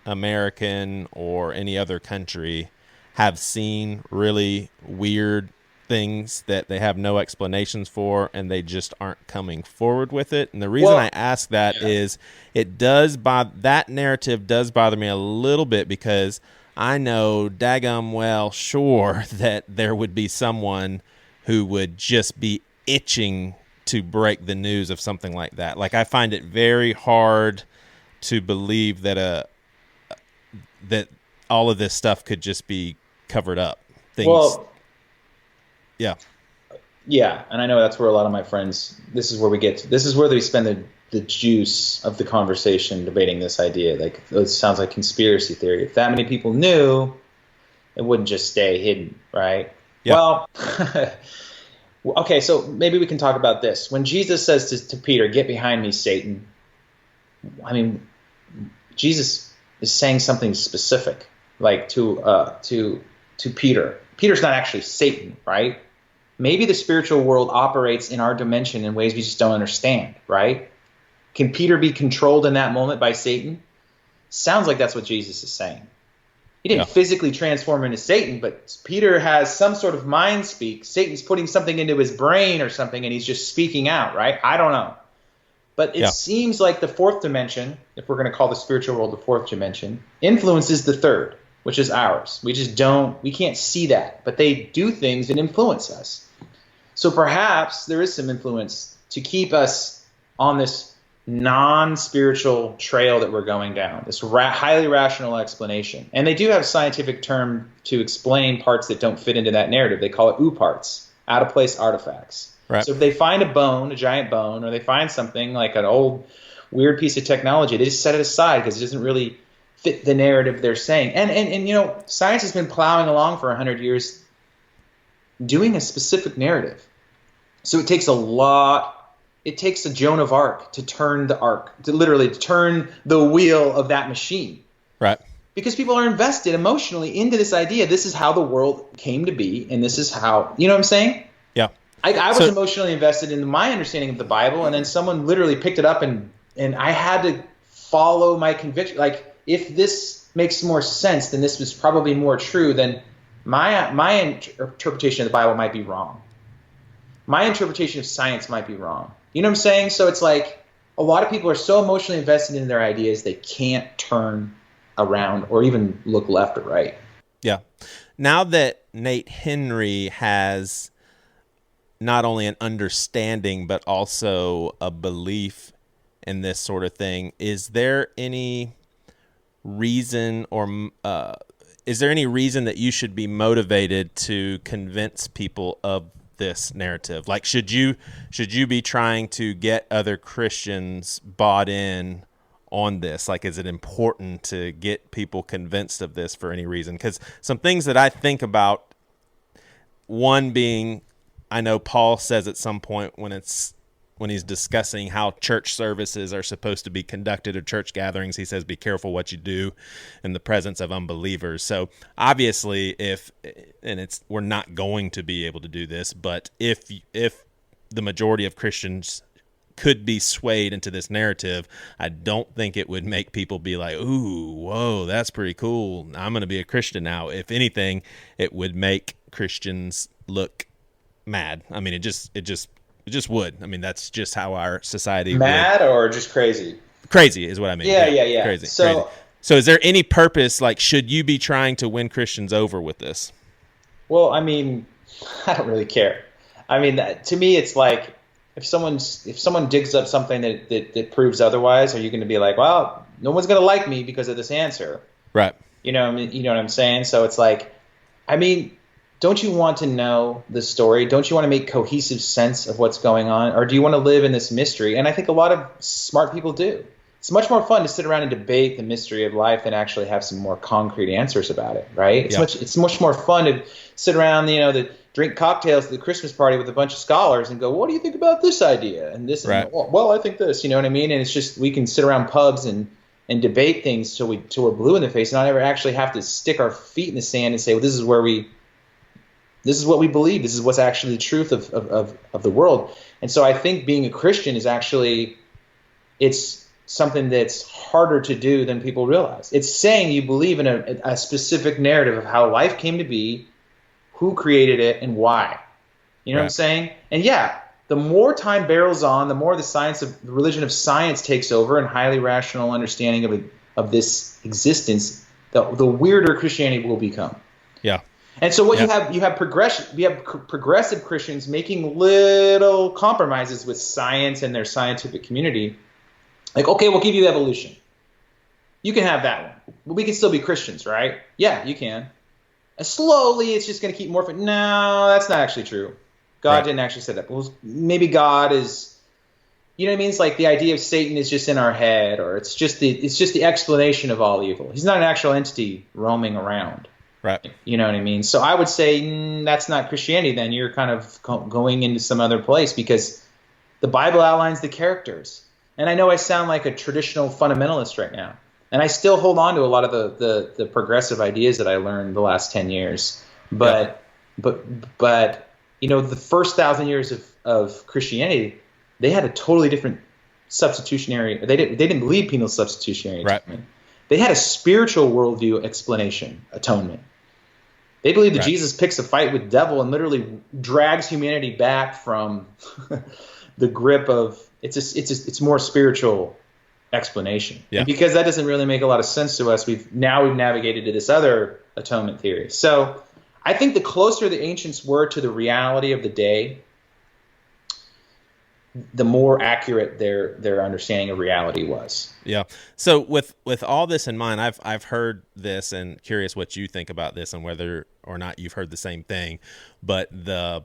[SPEAKER 2] American or any other country, have seen really weird things that they have no explanations for and they just aren't coming forward with it? And the reason I ask that is that narrative does bother me a little bit, because I know daggum well sure that there would be someone who would just be itching to break the news of something like that. Like, I find it very hard to believe that that all of this stuff could just be covered up.
[SPEAKER 6] Yeah, and I know that's where a lot of my friends, this is where they spend the juice of the conversation debating this idea. Like, it sounds like conspiracy theory. If that many people knew, it wouldn't just stay hidden, right? Yeah. Well, okay, so maybe we can talk about this. When Jesus says to Peter, "Get behind me, Satan," I mean, Jesus is saying something specific, like to Peter. Peter's not actually Satan, right? Maybe the spiritual world operates in our dimension in ways we just don't understand, right? Can Peter be controlled in that moment by Satan? Sounds like that's what Jesus is saying. He didn't physically transform into Satan, but Peter has some sort of mind speak. Satan's putting something into his brain or something, and he's just speaking out, right? I don't know. But it seems like the fourth dimension, if we're going to call the spiritual world the fourth dimension, influences the third, which is ours. We can't see that, but they do things that influence us. So perhaps there is some influence to keep us on this non-spiritual trail that we're going down, this highly rational explanation. And they do have a scientific term to explain parts that don't fit into that narrative. They call it OOPArts, out-of-place artifacts. Right. So if they find a bone, a giant bone, or they find something like an old weird piece of technology, they just set it aside because it doesn't really fit the narrative they're saying. And you know, science has been plowing along for 100 years doing a specific narrative. So it takes a Joan of Arc to turn the arc, to literally turn the wheel of that machine. Right. Because people are invested emotionally into this idea. This is how the world came to be, and this is how, you know what I'm saying? Yeah. I was emotionally invested in my understanding of the Bible, and then someone literally picked it up, and I had to follow my conviction. Like, if this makes more sense, then this was probably more true, then my interpretation of the Bible might be wrong. My interpretation of science might be wrong. You know what I'm saying? So it's like a lot of people are so emotionally invested in their ideas, they can't turn around or even look left or right.
[SPEAKER 2] Yeah. Now that Nate Henry has not only an understanding but also a belief in this sort of thing, is there any reason that you should be motivated to convince people of this narrative? Like, should you be trying to get other Christians bought in on this? Like, is it important to get people convinced of this for any reason? Because some things that I think about, one being, I know Paul says at some point when he's discussing how church services are supposed to be conducted or church gatherings, he says, be careful what you do in the presence of unbelievers. So obviously we're not going to be able to do this, but if the majority of Christians could be swayed into this narrative, I don't think it would make people be like, ooh, whoa, that's pretty cool, I'm going to be a Christian now. If anything, it would make Christians look mad. I mean, it just would. I mean, that's just how our society
[SPEAKER 6] mad would. Or just crazy?
[SPEAKER 2] Crazy is what I mean.
[SPEAKER 6] Yeah.
[SPEAKER 2] Crazy. So is there any purpose, like, should you be trying to win Christians over with this?
[SPEAKER 6] Well, I mean, I don't really care. I mean, to me, it's like, if someone digs up something that proves otherwise, are you going to be like, well, no one's going to like me because of this answer? Right. You know what I'm saying? So it's like, I mean, don't you want to know the story? Don't you want to make cohesive sense of what's going on? Or do you want to live in this mystery? And I think a lot of smart people do. It's much more fun to sit around and debate the mystery of life than actually have some more concrete answers about it, right? It's much more fun to sit around, the drink cocktails at the Christmas party with a bunch of scholars and go, what do you think about this idea? And this,
[SPEAKER 2] Right.
[SPEAKER 6] and, well, I think this, you know what I mean? And it's just, we can sit around pubs and debate things till we're blue in the face and not ever actually have to stick our feet in the sand and say, well, this is what we believe. This is what's actually the truth of the world. And so I think being a Christian is actually, it's something that's harder to do than people realize. It's saying you believe in a specific narrative of how life came to be, who created it, and why. You know what I'm saying? And yeah, the more time barrels on, the more the religion of science takes over and highly rational understanding of this existence, the weirder Christianity will become.
[SPEAKER 2] Yeah.
[SPEAKER 6] And so what you have progressive Christians making little compromises with science and their scientific community. Like, okay, we'll give you evolution. You can have that one. But we can still be Christians, right? Yeah, you can. And slowly, it's just going to keep morphing. No, that's not actually true. God didn't actually say that. Well, maybe God is, you know what I mean? It's like the idea of Satan is just in our head, or it's just the explanation of all evil. He's not an actual entity roaming around.
[SPEAKER 2] Right.
[SPEAKER 6] You know what I mean? So I would say that's not Christianity. Then you're kind of going into some other place, because the Bible outlines the characters. And I know I sound like a traditional fundamentalist right now. And I still hold on to a lot of the progressive ideas that I learned the last 10 years. But you know, the first 1,000 years of Christianity, they had a totally different substitutionary. They didn't believe penal substitutionary atonement. They had a spiritual worldview explanation, atonement. They believe that Jesus picks a fight with the devil and literally drags humanity back from the grip of it's more spiritual explanation.
[SPEAKER 2] Yeah.
[SPEAKER 6] And because that doesn't really make a lot of sense to us, we've navigated to this other atonement theory. So I think the closer the ancients were to the reality of the day, the more accurate their understanding of reality was.
[SPEAKER 2] Yeah. So with all this in mind, I've heard this, and curious what you think about this and whether or not you've heard the same thing. But the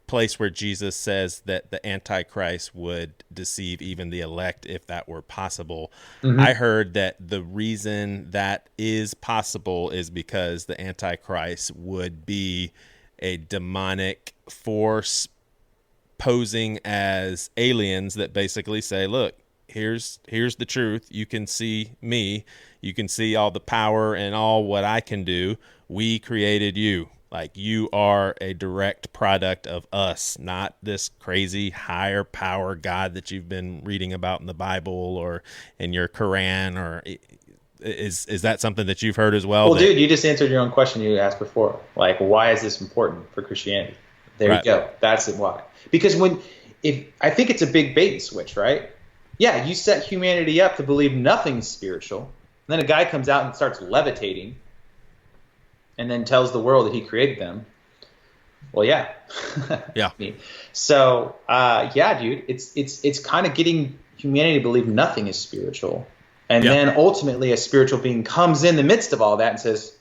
[SPEAKER 2] place where Jesus says that the Antichrist would deceive even the elect if that were possible. Mm-hmm. I heard that the reason that is possible is because the Antichrist would be a demonic force posing as aliens that basically say, look, here's the truth. You can see me. You can see all the power and all what I can do. We created you. Like, you are a direct product of us, not this crazy higher power God that you've been reading about in the Bible or in your Quran. Or is that something that you've heard as well?
[SPEAKER 6] Well, dude, you just answered your own question you asked before. Like, why is this important for Christianity? There you go. That's it. Why? Because I think it's a big bait and switch, right? Yeah, you set humanity up to believe nothing's spiritual, and then a guy comes out and starts levitating, and then tells the world that he created them. Well, yeah.
[SPEAKER 2] Yeah.
[SPEAKER 6] So, yeah, dude, it's kind of getting humanity to believe nothing is spiritual. And then ultimately a spiritual being comes in the midst of all that and says,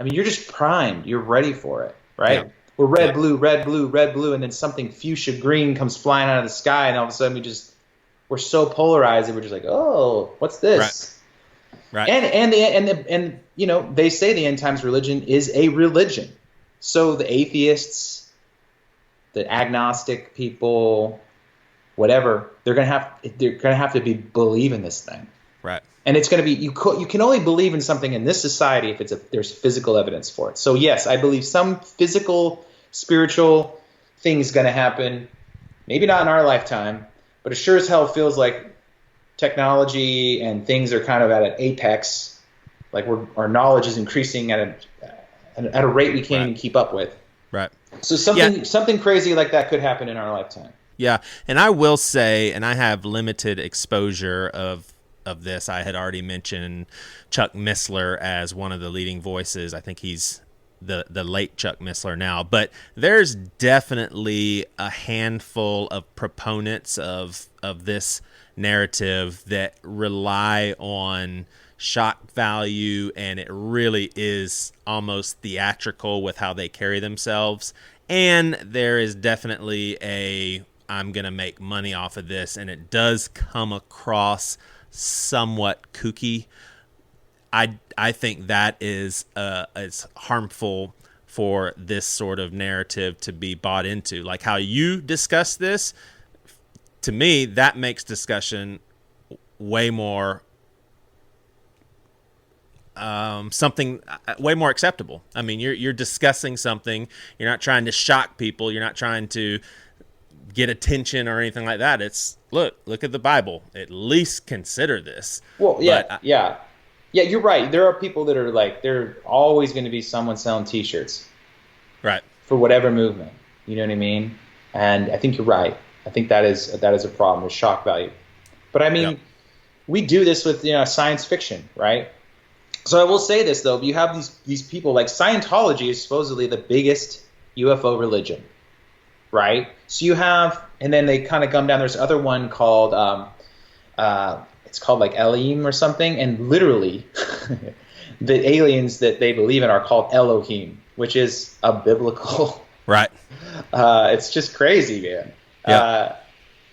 [SPEAKER 6] I mean, you're just primed. You're ready for it, right? Yeah. We're red, blue, red, blue, red, blue, and then something fuchsia green comes flying out of the sky, and all of a sudden we're so polarized that we're just like, oh, what's this? Right. And you know, they say the end times religion is a religion. So the atheists, the agnostic people, whatever, they're gonna have to believe in this thing.
[SPEAKER 2] Right.
[SPEAKER 6] And it's gonna be you can only believe in something in this society if there's physical evidence for it. So yes, I believe some physical, spiritual thing is gonna happen. Maybe not in our lifetime, but it sure as hell feels like technology and things are kind of at an apex, like our knowledge is increasing at a rate we can't even keep up with.
[SPEAKER 2] Right.
[SPEAKER 6] So something crazy like that could happen in our lifetime.
[SPEAKER 2] Yeah, and I will say, and I have limited exposure of this. I had already mentioned Chuck Missler as one of the leading voices. I think he's the late Chuck Missler now, but there's definitely a handful of proponents of this narrative that rely on shock value, and it really is almost theatrical with how they carry themselves. And there is definitely I'm going to make money off of this, and it does come across somewhat kooky. I think that is harmful for this sort of narrative to be bought into. Like how you discuss this, to me, that makes discussion way more something way more acceptable. I mean, you're discussing something. You're not trying to shock people. You're not trying to get attention or anything like that. It's look at the Bible. At least consider this.
[SPEAKER 6] Well, yeah, you're right. There are people that are like, they're always going to be someone selling T-shirts,
[SPEAKER 2] right,
[SPEAKER 6] for whatever movement. You know what I mean? And I think you're right. I think that is a problem. There's shock value. But I mean, we do this with science fiction, right? So I will say this though: you have these people, like Scientology is supposedly the biggest UFO religion, right? So you have, and then they kind of come down. There's other one called it's called like Elohim or something, and literally the aliens that they believe in are called Elohim, which is a biblical.
[SPEAKER 2] Right.
[SPEAKER 6] It's just crazy, man.
[SPEAKER 2] Yeah.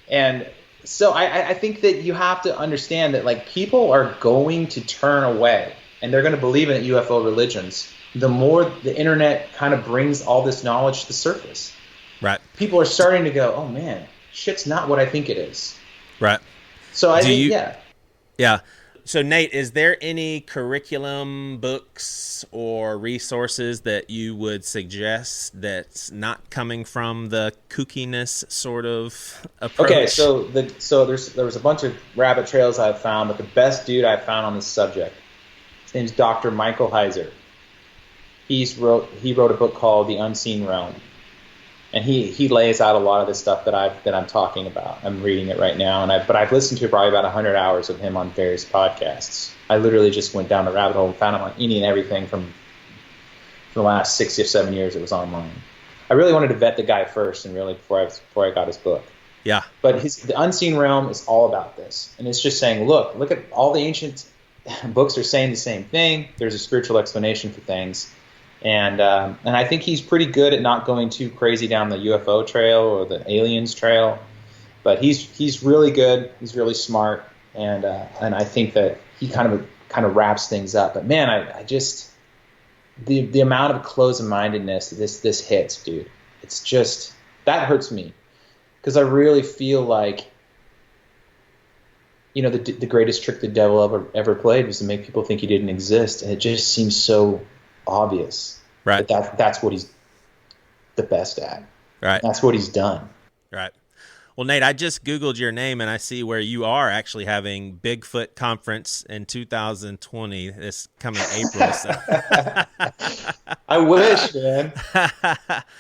[SPEAKER 6] And so I think that you have to understand that like people are going to turn away and they're going to believe in UFO religions. The more the internet kind of brings all this knowledge to the surface.
[SPEAKER 2] Right.
[SPEAKER 6] People are starting to go, oh man, shit's not what I think it is.
[SPEAKER 2] Right.
[SPEAKER 6] So I think,
[SPEAKER 2] Yeah. So Nate, is there any curriculum, books, or resources that you would suggest that's not coming from the kookiness sort of approach?
[SPEAKER 6] Okay, so there was a bunch of rabbit trails I've found, but the best dude I've found on this subject, his name's Dr. Michael Heiser. He wrote a book called The Unseen Realm. And he lays out a lot of the stuff that I'm talking about. I'm reading it right now, but I've listened to probably about 100 hours of him on various podcasts. I literally just went down the rabbit hole and found him on any and everything from the last 6 or 7 years it was online. I really wanted to vet the guy first, and really before I got his book.
[SPEAKER 2] Yeah.
[SPEAKER 6] But The Unseen Realm is all about this, and it's just saying, look at all the ancient books are saying the same thing. There's a spiritual explanation for things. And I think he's pretty good at not going too crazy down the UFO trail or the aliens trail, but he's really good. He's really smart, and I think that he kind of wraps things up. But man, I just the amount of closed-mindedness this hits, dude. It's just that hurts me because I really feel like the greatest trick the devil ever played was to make people think he didn't exist, and it just seems so obvious,
[SPEAKER 2] right?
[SPEAKER 6] That's what he's the best at,
[SPEAKER 2] right?
[SPEAKER 6] That's what he's done,
[SPEAKER 2] right? Well, Nate, I just Googled your name and I see where you are actually having Bigfoot conference in 2020, this coming April. So.
[SPEAKER 6] I wish, man.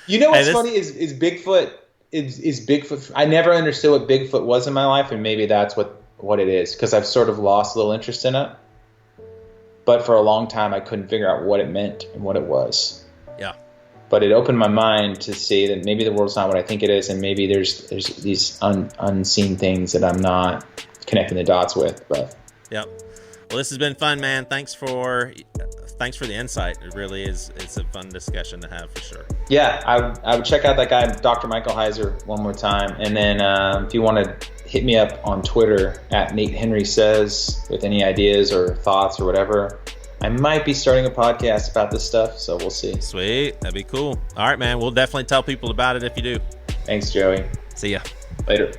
[SPEAKER 6] You know what's funny is Bigfoot is Bigfoot. I never understood what Bigfoot was in my life, and maybe that's what it is, because I've sort of lost a little interest in it. But for a long time, I couldn't figure out what it meant and what it was.
[SPEAKER 2] Yeah.
[SPEAKER 6] But it opened my mind to see that maybe the world's not what I think it is, and maybe there's these unseen things that I'm not connecting the dots with. But
[SPEAKER 2] yep. Well, this has been fun, man. Thanks for the insight. It really is. It's a fun discussion to have for sure.
[SPEAKER 6] Yeah, I would check out that guy, Dr. Michael Heiser, one more time, and then if you want to hit me up on Twitter at Nate Henry Says with any ideas or thoughts or whatever. I might be starting a podcast about this stuff, so we'll see.
[SPEAKER 2] Sweet. That'd be cool. All right, man. We'll definitely tell people about it if you do.
[SPEAKER 6] Thanks, Joey.
[SPEAKER 2] See ya.
[SPEAKER 6] Later.